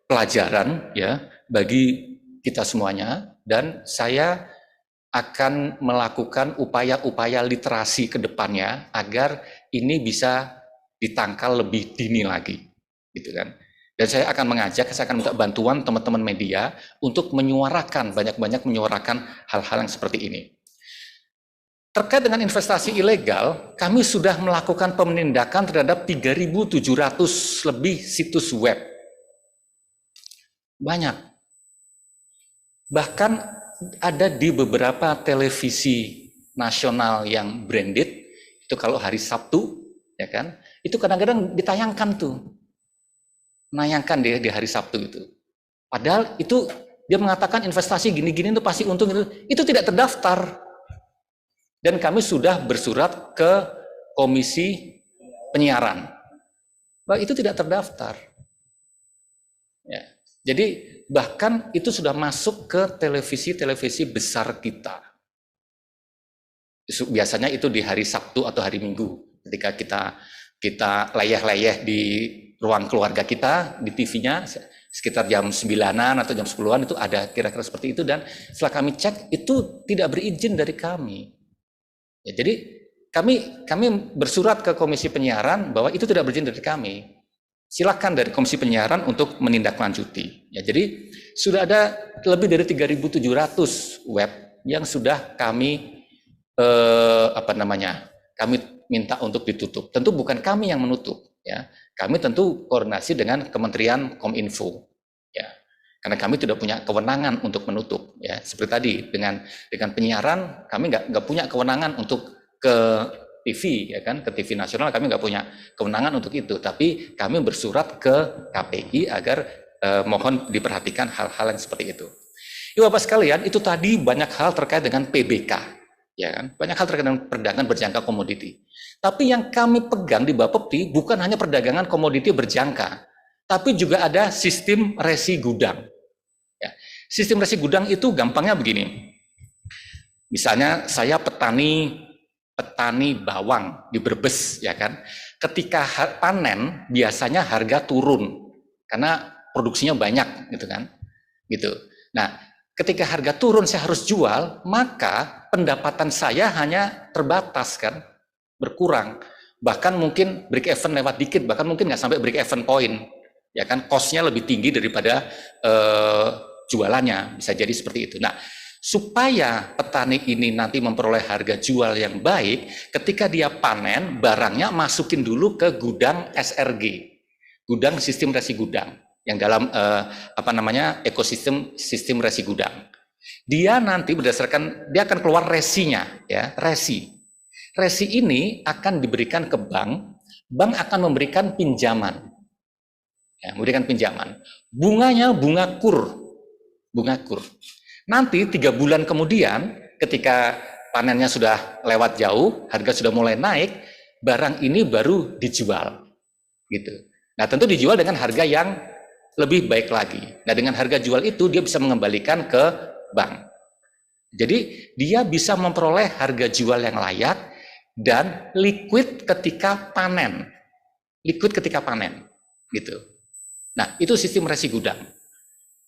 pelajaran ya bagi kita semuanya, dan saya akan melakukan upaya-upaya literasi ke depannya agar ini bisa ditangkal lebih dini lagi, gitu kan. Dan saya akan minta bantuan teman-teman media untuk menyuarakan, banyak-banyak menyuarakan hal-hal yang seperti ini. Terkait dengan investasi ilegal, kami sudah melakukan penindakan terhadap 3.700 lebih situs web. Banyak. Bahkan ada di beberapa televisi nasional yang branded, itu kalau hari Sabtu, ya kan, itu kadang-kadang ditayangkan tuh. Menayangkan di hari Sabtu itu. Padahal itu dia mengatakan investasi gini-gini itu pasti untung, itu tidak terdaftar. Dan kami sudah bersurat ke Komisi Penyiaran bahwa itu tidak terdaftar. Ya. Jadi bahkan itu sudah masuk ke televisi-televisi besar kita. biasanya itu di hari Sabtu atau hari Minggu ketika kita leyeh-leyeh di ruang keluarga kita di TV-nya sekitar jam 9-an atau jam 10-an itu ada kira-kira seperti itu, dan setelah kami cek itu tidak berizin dari kami. Ya, jadi kami bersurat ke Komisi Penyiaran bahwa itu tidak berizin dari kami. Silakan dari Komisi Penyiaran untuk menindaklanjuti. Ya, jadi sudah ada lebih dari 3.700 web yang sudah kami kami minta untuk ditutup. Tentu bukan kami yang menutup, ya. Kami tentu koordinasi dengan Kementerian Kominfo, ya. Karena kami tidak punya kewenangan untuk menutup, ya. Seperti tadi dengan penyiaran kami nggak punya kewenangan untuk ke TV, ya kan, ke TV nasional kami nggak punya kewenangan untuk itu. Tapi kami bersurat ke KPI agar mohon diperhatikan hal-hal yang seperti itu. Ibu Bapak sekalian, itu tadi banyak hal terkait dengan PBK, ya kan, banyak hal terkait dengan perdagangan berjangka komoditi. Tapi yang kami pegang di Bapepti bukan hanya perdagangan komoditi berjangka, tapi juga ada sistem resi gudang. Ya. Sistem resi gudang itu gampangnya begini. Misalnya saya petani bawang di Brebes, ya kan. Ketika panen biasanya harga turun karena produksinya banyak, gitu kan. Gitu. Nah, ketika harga turun saya harus jual, maka pendapatan saya hanya terbatas kan, berkurang. Bahkan mungkin break even lewat dikit, bahkan mungkin nggak sampai break even point. Ya kan, cost-nya lebih tinggi daripada jualannya, bisa jadi seperti itu. Nah, supaya petani ini nanti memperoleh harga jual yang baik, ketika dia panen, barangnya masukin dulu ke gudang SRG, gudang sistem resi gudang, yang dalam ekosistem sistem resi gudang. Dia nanti berdasarkan, dia akan keluar resinya, ya, resi ini akan diberikan ke bank akan memberikan pinjaman, ya, memberikan pinjaman. Bunganya bunga kur. Nanti 3 bulan kemudian, ketika panennya sudah lewat jauh, harga sudah mulai naik, barang ini baru dijual, gitu. Nah, tentu dijual dengan harga yang lebih baik lagi. Nah, dengan harga jual itu dia bisa mengembalikan ke bank. Jadi dia bisa memperoleh harga jual yang layak dan liquid ketika panen. Gitu. Nah, itu sistem resi gudang.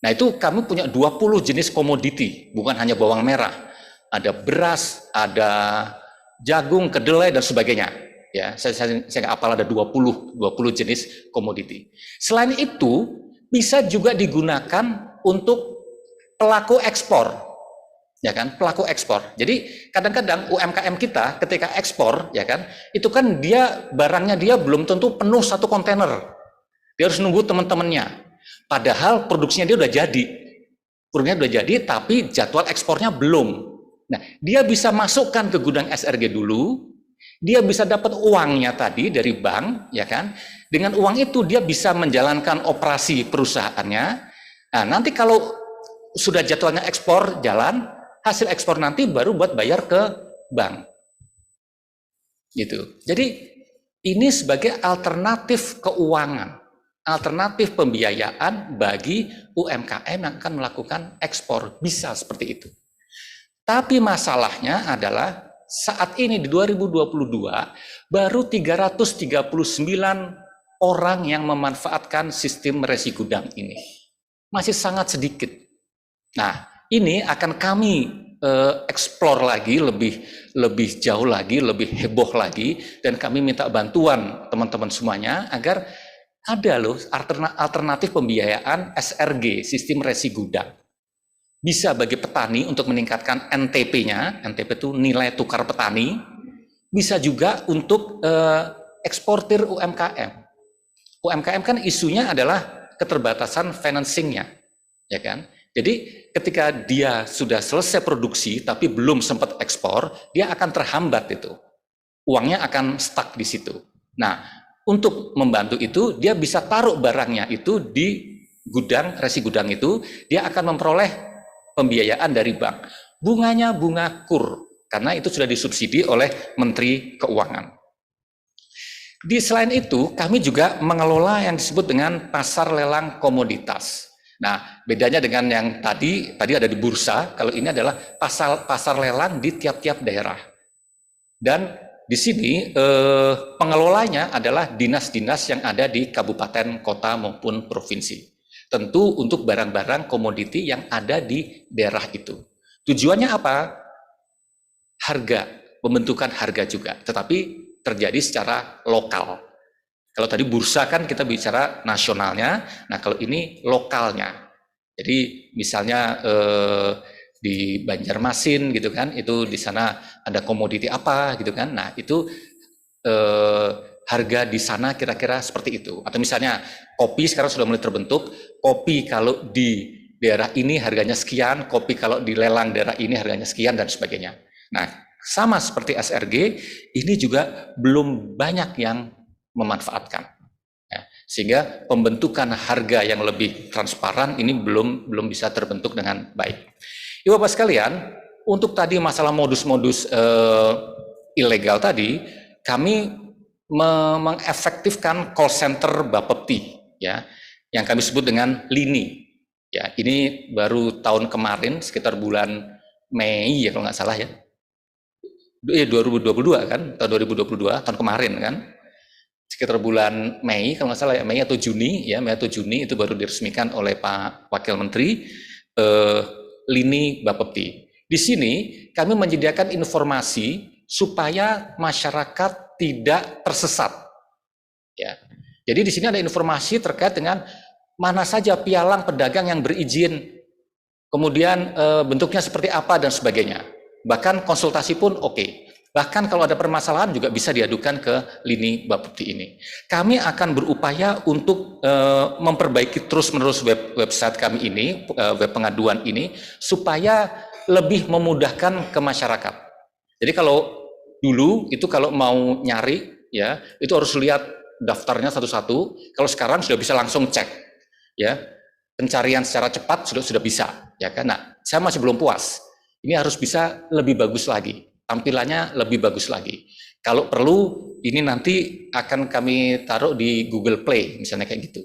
Nah, itu kami punya 20 jenis komoditi, bukan hanya bawang merah. Ada beras, ada jagung, kedelai, dan sebagainya. Ya, saya nggak hafal, ada 20 jenis komoditi. Selain itu, bisa juga digunakan untuk pelaku ekspor. Ya kan, pelaku ekspor. Jadi kadang-kadang UMKM kita ketika ekspor, ya kan, itu kan barangnya dia belum tentu penuh 1 kontainer. Dia harus nunggu teman-temannya. Padahal produksinya dia udah jadi, tapi jadwal ekspornya belum. Nah, dia bisa masukkan ke gudang SRG dulu, dia bisa dapat uangnya tadi dari bank, ya kan? Dengan uang itu dia bisa menjalankan operasi perusahaannya. Nah, nanti kalau sudah jadwalnya ekspor jalan, hasil ekspor nanti baru buat bayar ke bank. Gitu. Jadi ini sebagai alternatif keuangan, alternatif pembiayaan bagi UMKM yang akan melakukan ekspor, bisa seperti itu. Tapi masalahnya adalah saat ini di 2022 baru 339 orang yang memanfaatkan sistem resi gudang ini. Masih sangat sedikit. Nah, ini akan kami explore lagi, lebih jauh lagi, lebih heboh lagi, dan kami minta bantuan teman-teman semuanya agar ada loh alternatif pembiayaan SRG, sistem resi gudang. Bisa bagi petani untuk meningkatkan NTP-nya, NTP itu nilai tukar petani, bisa juga untuk eksportir UMKM. UMKM kan isunya adalah keterbatasan financing-nya, ya kan? Jadi ketika dia sudah selesai produksi tapi belum sempat ekspor, dia akan terhambat itu. Uangnya akan stuck di situ. Nah, untuk membantu itu, dia bisa taruh barangnya itu di gudang, resi gudang itu, dia akan memperoleh pembiayaan dari bank. Bunganya bunga kur, karena itu sudah disubsidi oleh Menteri Keuangan. Selain itu, kami juga mengelola yang disebut dengan pasar lelang komoditas. Nah, bedanya dengan yang tadi ada di bursa, kalau ini adalah pasar lelang di tiap-tiap daerah. Dan di sini pengelolanya adalah dinas-dinas yang ada di kabupaten, kota maupun provinsi. Tentu untuk barang-barang komoditi yang ada di daerah itu. Tujuannya apa? Harga, pembentukan harga juga, tetapi terjadi secara lokal. Kalau tadi bursa kan kita bicara nasionalnya, nah kalau ini lokalnya. Jadi misalnya di Banjarmasin gitu kan, itu di sana ada komoditi apa gitu kan, nah itu harga di sana kira-kira seperti itu. Atau misalnya kopi sekarang sudah mulai terbentuk, kopi kalau di daerah ini harganya sekian, kopi kalau di lelang daerah ini harganya sekian dan sebagainya. Nah, sama seperti SRG, ini juga belum banyak yang memanfaatkan. Ya, sehingga pembentukan harga yang lebih transparan ini belum bisa terbentuk dengan baik. Ibu Bapak sekalian, untuk tadi masalah modus-modus ilegal tadi, kami mengefektifkan call center Bapepti, ya, yang kami sebut dengan LINI. Ya, ini baru tahun kemarin sekitar bulan Mei ya kalau nggak salah ya. 2022 kan, tahun 2022 tahun kemarin kan. Sekitar bulan Mei kalau nggak salah ya, Mei atau Juni ya, Mei atau Juni itu baru diresmikan oleh Pak Wakil Menteri LINI Bapepti. Di sini kami menyediakan informasi supaya masyarakat tidak tersesat. Ya. Jadi di sini ada informasi terkait dengan mana saja pialang pedagang yang berizin, kemudian bentuknya seperti apa dan sebagainya. Bahkan konsultasi pun oke. Bahkan kalau ada permasalahan juga bisa diadukan ke LINI Bapepti ini. Kami akan berupaya untuk memperbaiki terus-menerus website kami ini, web pengaduan ini, supaya lebih memudahkan ke masyarakat. Jadi kalau dulu itu kalau mau nyari, ya itu harus lihat daftarnya satu-satu. Kalau sekarang sudah bisa langsung cek, ya pencarian secara cepat sudah bisa, ya kan. Nah, saya masih belum puas. Ini harus bisa lebih bagus lagi. Tampilannya lebih bagus lagi. Kalau perlu, ini nanti akan kami taruh di Google Play, misalnya kayak gitu.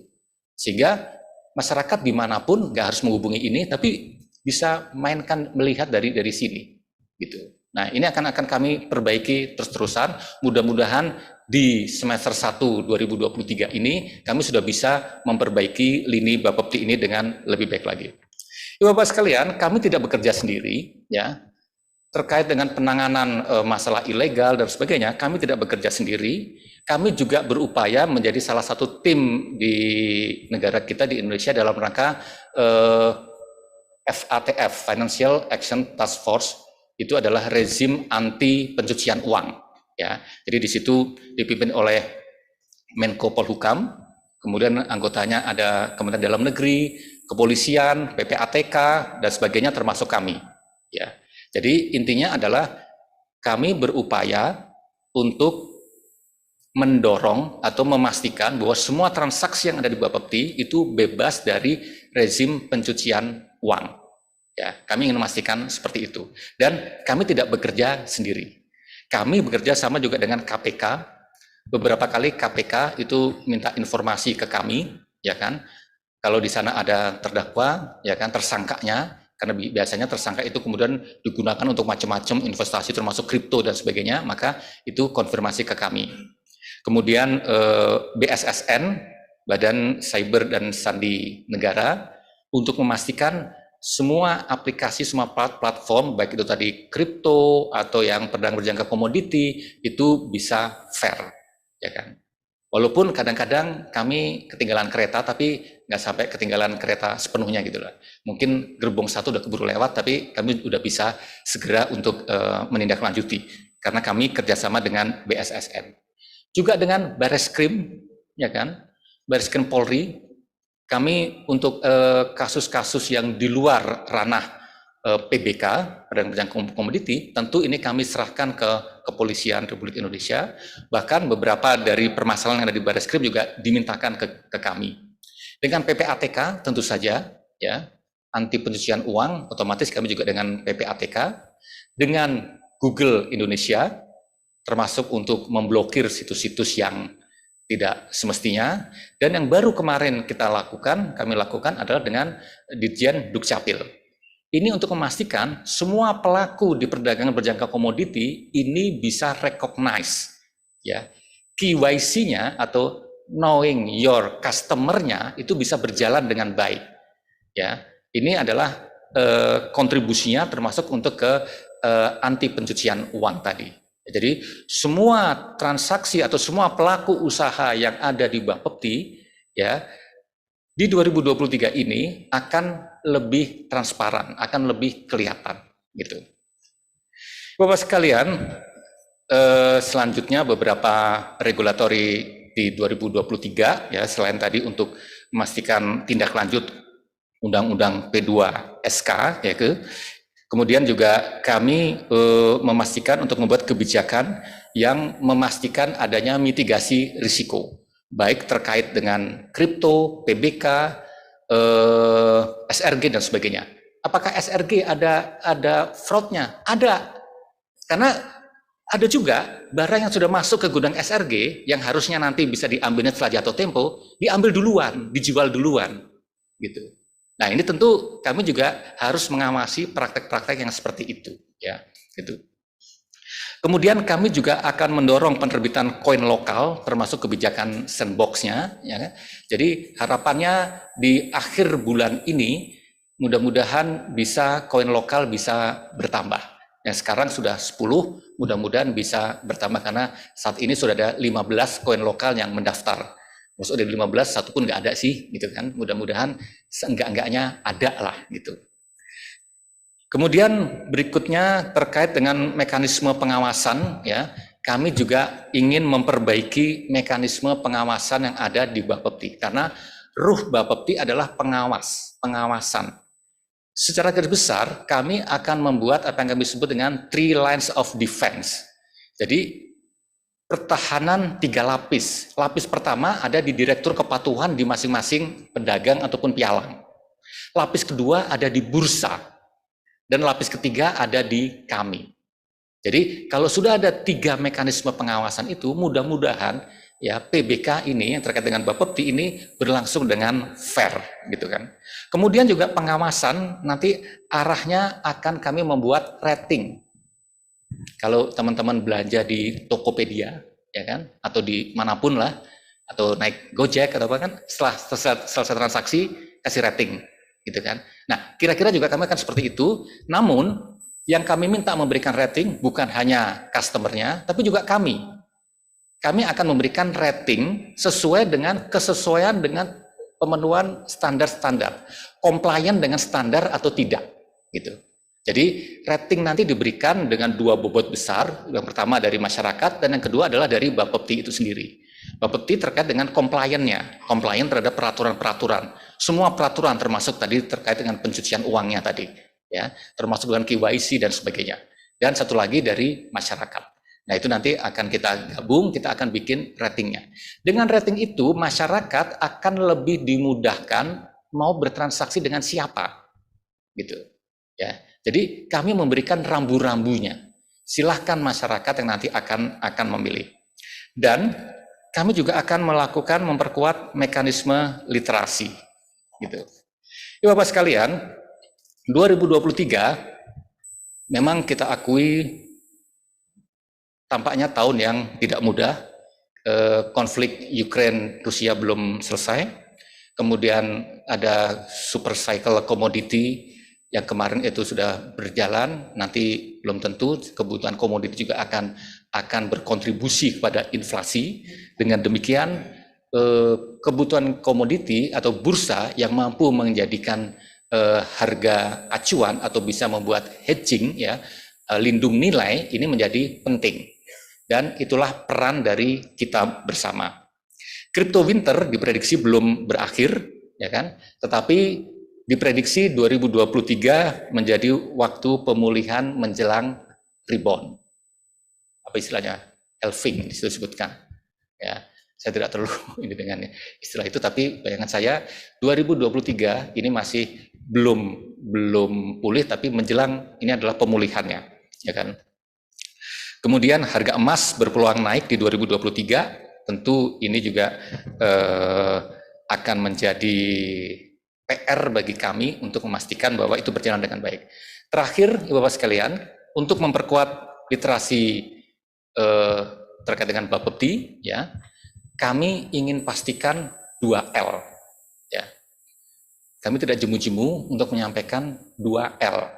Sehingga masyarakat dimanapun nggak harus menghubungi ini, tapi bisa mainkan melihat dari sini, gitu. Nah, ini akan kami perbaiki terus-terusan. Mudah-mudahan di semester 1 2023 ini kami sudah bisa memperbaiki LINI Bapepti ini dengan lebih baik lagi. Ibu Bapak sekalian, kami tidak bekerja sendiri, ya. Terkait dengan penanganan masalah ilegal dan sebagainya, kami tidak bekerja sendiri. Kami juga berupaya menjadi salah satu tim di negara kita di Indonesia dalam rangka FATF, Financial Action Task Force, itu adalah rezim anti pencucian uang. Ya, jadi di situ dipimpin oleh Menko Polhukam, kemudian anggotanya ada Kementerian Dalam Negeri, Kepolisian, PPATK dan sebagainya termasuk kami. Ya. Jadi intinya adalah kami berupaya untuk mendorong atau memastikan bahwa semua transaksi yang ada di Bapepti itu bebas dari rezim pencucian uang. Ya, kami ingin memastikan seperti itu. Dan kami tidak bekerja sendiri. Kami bekerja sama juga dengan KPK. Beberapa kali KPK itu minta informasi ke kami, ya kan? Kalau di sana ada terdakwa, ya kan, tersangkanya. Karena biasanya tersangka itu kemudian digunakan untuk macam-macam investasi termasuk kripto dan sebagainya, maka itu konfirmasi ke kami. Kemudian BSSN, Badan Cyber dan Sandi Negara, untuk memastikan semua aplikasi, semua platform, baik itu tadi kripto atau yang perdagangan berjangka komoditi, itu bisa fair, ya kan. Walaupun kadang-kadang kami ketinggalan kereta, tapi nggak sampai ketinggalan kereta sepenuhnya gitu lah. Mungkin gerbong satu udah keburu lewat, tapi kami udah bisa segera untuk menindaklanjuti. Karena kami kerjasama dengan BSSN. Juga dengan Bareskrim, ya kan, Bareskrim Polri, kami untuk kasus-kasus yang di luar ranah PBK, Perdagangan Berjangka Komoditi, tentu ini kami serahkan ke Kepolisian Republik Indonesia. Bahkan beberapa dari permasalahan yang ada di Bareskrim juga dimintakan ke kami. Dengan PPATK tentu saja, ya, anti pencucian uang, otomatis kami juga dengan PPATK. Dengan Google Indonesia, termasuk untuk memblokir situs-situs yang tidak semestinya. Dan yang baru kemarin kami lakukan adalah dengan Ditjen Dukcapil. Ini untuk memastikan semua pelaku di perdagangan berjangka komoditi ini bisa recognize, ya, KYC-nya atau knowing your customer-nya itu bisa berjalan dengan baik, ya. Ini adalah kontribusinya termasuk untuk ke anti pencucian uang tadi. Jadi semua transaksi atau semua pelaku usaha yang ada di Bapepti, ya, di 2023 ini akan lebih transparan, akan lebih kelihatan, gitu. Bapak sekalian, selanjutnya beberapa regulatory di 2023, ya, selain tadi untuk memastikan tindak lanjut Undang-Undang P2SK, ya, kemudian juga kami memastikan untuk membuat kebijakan yang memastikan adanya mitigasi risiko, baik terkait dengan kripto, PBK, SRG dan sebagainya. Apakah SRG ada fraudnya? Ada, karena ada juga barang yang sudah masuk ke gudang SRG yang harusnya nanti bisa diambilnya setelah jatuh tempo, diambil duluan, dijual duluan, gitu. Nah, ini tentu kami juga harus mengawasi praktek-praktek yang seperti itu, ya, gitu. Kemudian kami juga akan mendorong penerbitan koin lokal, termasuk kebijakan sandbox-nya, ya. Jadi harapannya di akhir bulan ini mudah-mudahan bisa koin lokal bisa bertambah. Yang sekarang sudah 10, mudah-mudahan bisa bertambah karena saat ini sudah ada 15 koin lokal yang mendaftar. Maksudnya dari 15 satu pun nggak ada sih, gitu kan. Mudah-mudahan seenggak-enggaknya ada lah, gitu. Kemudian berikutnya terkait dengan mekanisme pengawasan, ya, kami juga ingin memperbaiki mekanisme pengawasan yang ada di Bapepti karena ruh Bapepti adalah pengawasan. Secara garis besar kami akan membuat apa yang kami sebut dengan 3 lines of defense. Jadi pertahanan 3 lapis. Lapis pertama ada di direktur kepatuhan di masing-masing pedagang ataupun pialang. Lapis kedua ada di bursa. Dan lapis ketiga ada di kami. Jadi kalau sudah ada 3 mekanisme pengawasan itu, mudah-mudahan ya PBK ini yang terkait dengan Bapepti ini berlangsung dengan fair, gitu kan. Kemudian juga pengawasan nanti arahnya akan kami membuat rating. Kalau teman-teman belanja di Tokopedia, ya kan, atau di manapun lah, atau naik Gojek atau apa kan, setelah selesai transaksi kasih rating, gitu kan. Nah, kira-kira juga kami akan seperti itu. Namun yang kami minta memberikan rating bukan hanya customernya, tapi juga kami. Kami akan memberikan rating sesuai dengan kesesuaian dengan pemenuhan standar-standar, compliant dengan standar atau tidak, gitu. Jadi rating nanti diberikan dengan 2 bobot besar, yang pertama dari masyarakat dan yang kedua adalah dari Bapepti itu sendiri. Bapepti terkait dengan compliant-nya, compliant terhadap peraturan-peraturan. Semua peraturan termasuk tadi terkait dengan pencucian uangnya tadi, ya, termasuk dengan KYC dan sebagainya. Dan satu lagi dari masyarakat. Nah, itu nanti akan kita gabung, kita akan bikin ratingnya. Dengan rating itu masyarakat akan lebih dimudahkan mau bertransaksi dengan siapa, gitu, ya. Jadi kami memberikan rambu-rambunya. Silahkan masyarakat yang nanti akan memilih. Dan kami juga akan melakukan memperkuat mekanisme literasi, gitu. Ya, Bapak sekalian, 2023 memang kita akui tampaknya tahun yang tidak mudah. Konflik Ukraine Rusia belum selesai. Kemudian ada super cycle komoditi yang kemarin itu sudah berjalan, nanti belum tentu kebutuhan komoditi juga akan berkontribusi kepada inflasi. Dengan demikian kebutuhan komoditi atau bursa yang mampu menjadikan harga acuan atau bisa membuat hedging, ya, lindung nilai ini menjadi penting. Dan itulah peran dari kita bersama. Crypto winter diprediksi belum berakhir, ya kan? Tetapi diprediksi 2023 menjadi waktu pemulihan menjelang rebound. Apa istilahnya? Halving disebutkan. Ya, saya tidak terlalu ini dengan istilah itu, tapi bayangan saya 2023 ini masih belum pulih, tapi menjelang ini adalah pemulihannya, ya kan? Kemudian harga emas berpeluang naik di 2023, tentu ini juga akan menjadi PR bagi kami untuk memastikan bahwa itu berjalan dengan baik. Terakhir, Ibu Bapak sekalian, untuk memperkuat literasi terkait dengan Bapepti, ya, kami ingin pastikan 2L. Ya. Kami tidak jemu-jemu untuk menyampaikan 2L.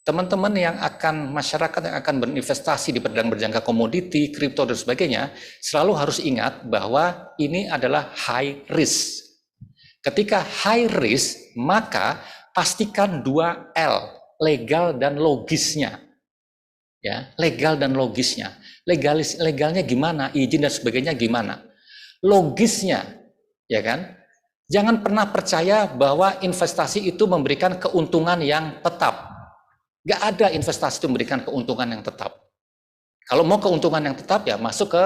Teman-teman yang akan, masyarakat yang akan berinvestasi di perdagangan berjangka komoditi, kripto, dan sebagainya, selalu harus ingat bahwa ini adalah high risk. Ketika high risk, maka pastikan 2L, legal dan logisnya. Ya, legal dan logisnya. Legalnya gimana, izin dan sebagainya gimana. Logisnya, ya kan? Jangan pernah percaya bahwa investasi itu memberikan keuntungan yang tetap. Nggak ada investasi itu memberikan keuntungan yang tetap. Kalau mau keuntungan yang tetap, ya masuk ke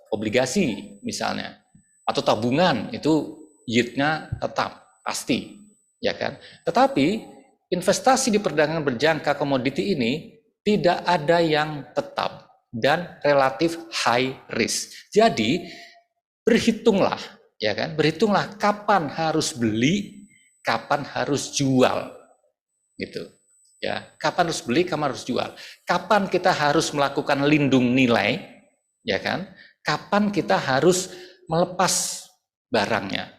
obligasi misalnya, atau tabungan, itu yield-nya tetap, pasti, ya kan? Tetapi investasi di perdagangan berjangka komoditi ini tidak ada yang tetap dan relatif high risk. Jadi berhitunglah, ya kan? Berhitunglah kapan harus beli, kapan harus jual, gitu. Ya, kapan harus beli, kapan harus jual. Kapan kita harus melakukan lindung nilai, ya kan? Kapan kita harus melepas barangnya.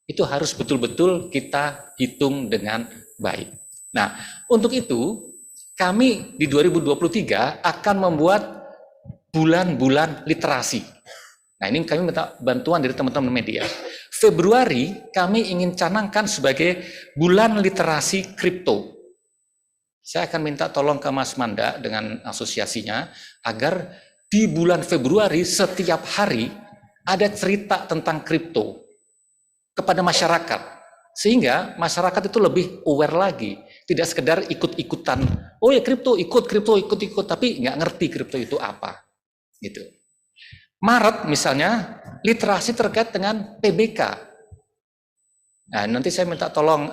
Itu harus betul-betul kita hitung dengan baik. Nah, untuk itu kami di 2023 akan membuat bulan-bulan literasi. Nah, ini kami minta bantuan dari teman-teman media. Februari kami ingin canangkan sebagai bulan literasi kripto. Saya akan minta tolong ke Mas Manda dengan asosiasinya agar di bulan Februari setiap hari ada cerita tentang kripto kepada masyarakat, sehingga masyarakat itu lebih aware lagi, tidak sekedar ikut-ikutan. Oh ya kripto ikut, tapi nggak ngerti kripto itu apa, gitu. Maret misalnya literasi terkait dengan PBK. Nah, nanti saya minta tolong,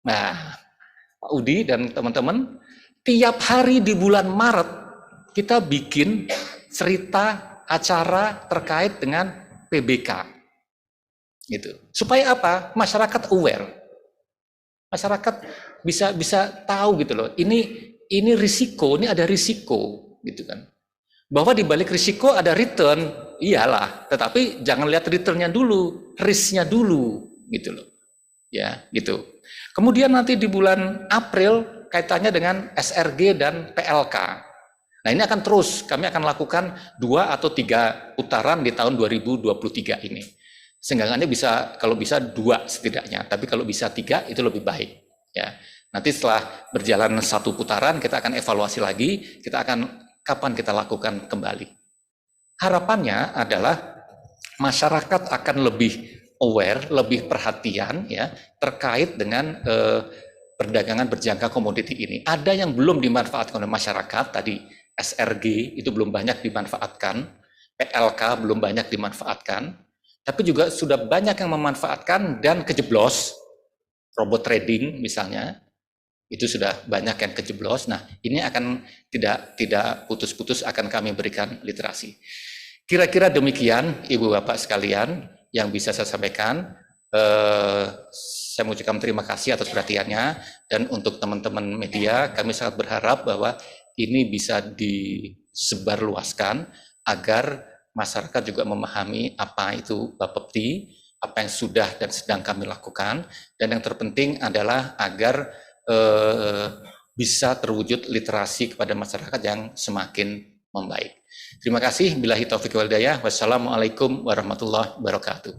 Pak Udi dan teman-teman, tiap hari di bulan Maret kita bikin cerita acara terkait dengan PBK, gitu. Supaya apa? Masyarakat aware, masyarakat bisa tahu gitu loh. Ini risiko, ini ada risiko, gitu kan. Bahwa di balik risiko ada return, iyalah. Tetapi jangan lihat returnnya dulu, risknya dulu, gitu loh. Ya, gitu. Kemudian nanti di bulan April kaitannya dengan SRG dan PLK. Nah, ini akan terus, kami akan lakukan 2 atau 3 putaran di tahun 2023 ini. Seenggaknya bisa, kalau bisa 2 setidaknya, tapi kalau bisa 3 itu lebih baik. Ya, nanti setelah berjalan 1 putaran kita akan evaluasi lagi, kita akan kapan kita lakukan kembali. Harapannya adalah masyarakat akan lebih aware, lebih perhatian ya terkait dengan perdagangan berjangka komoditi ini. Ada yang belum dimanfaatkan oleh masyarakat, tadi SRG itu belum banyak dimanfaatkan, PLK belum banyak dimanfaatkan, tapi juga sudah banyak yang memanfaatkan dan kejeblos, robot trading misalnya, itu sudah banyak yang kejeblos. Nah, ini akan tidak putus-putus akan kami berikan literasi. Kira-kira demikian, Ibu Bapak sekalian, yang bisa saya sampaikan. Saya mengucapkan terima kasih atas perhatiannya, dan untuk teman-teman media kami sangat berharap bahwa ini bisa disebarluaskan agar masyarakat juga memahami apa itu Bapepti, apa yang sudah dan sedang kami lakukan, dan yang terpenting adalah agar bisa terwujud literasi kepada masyarakat yang semakin membaik. Terima kasih. Billahi taufiq wal hidayah. Wassalamualaikum warahmatullahi wabarakatuh.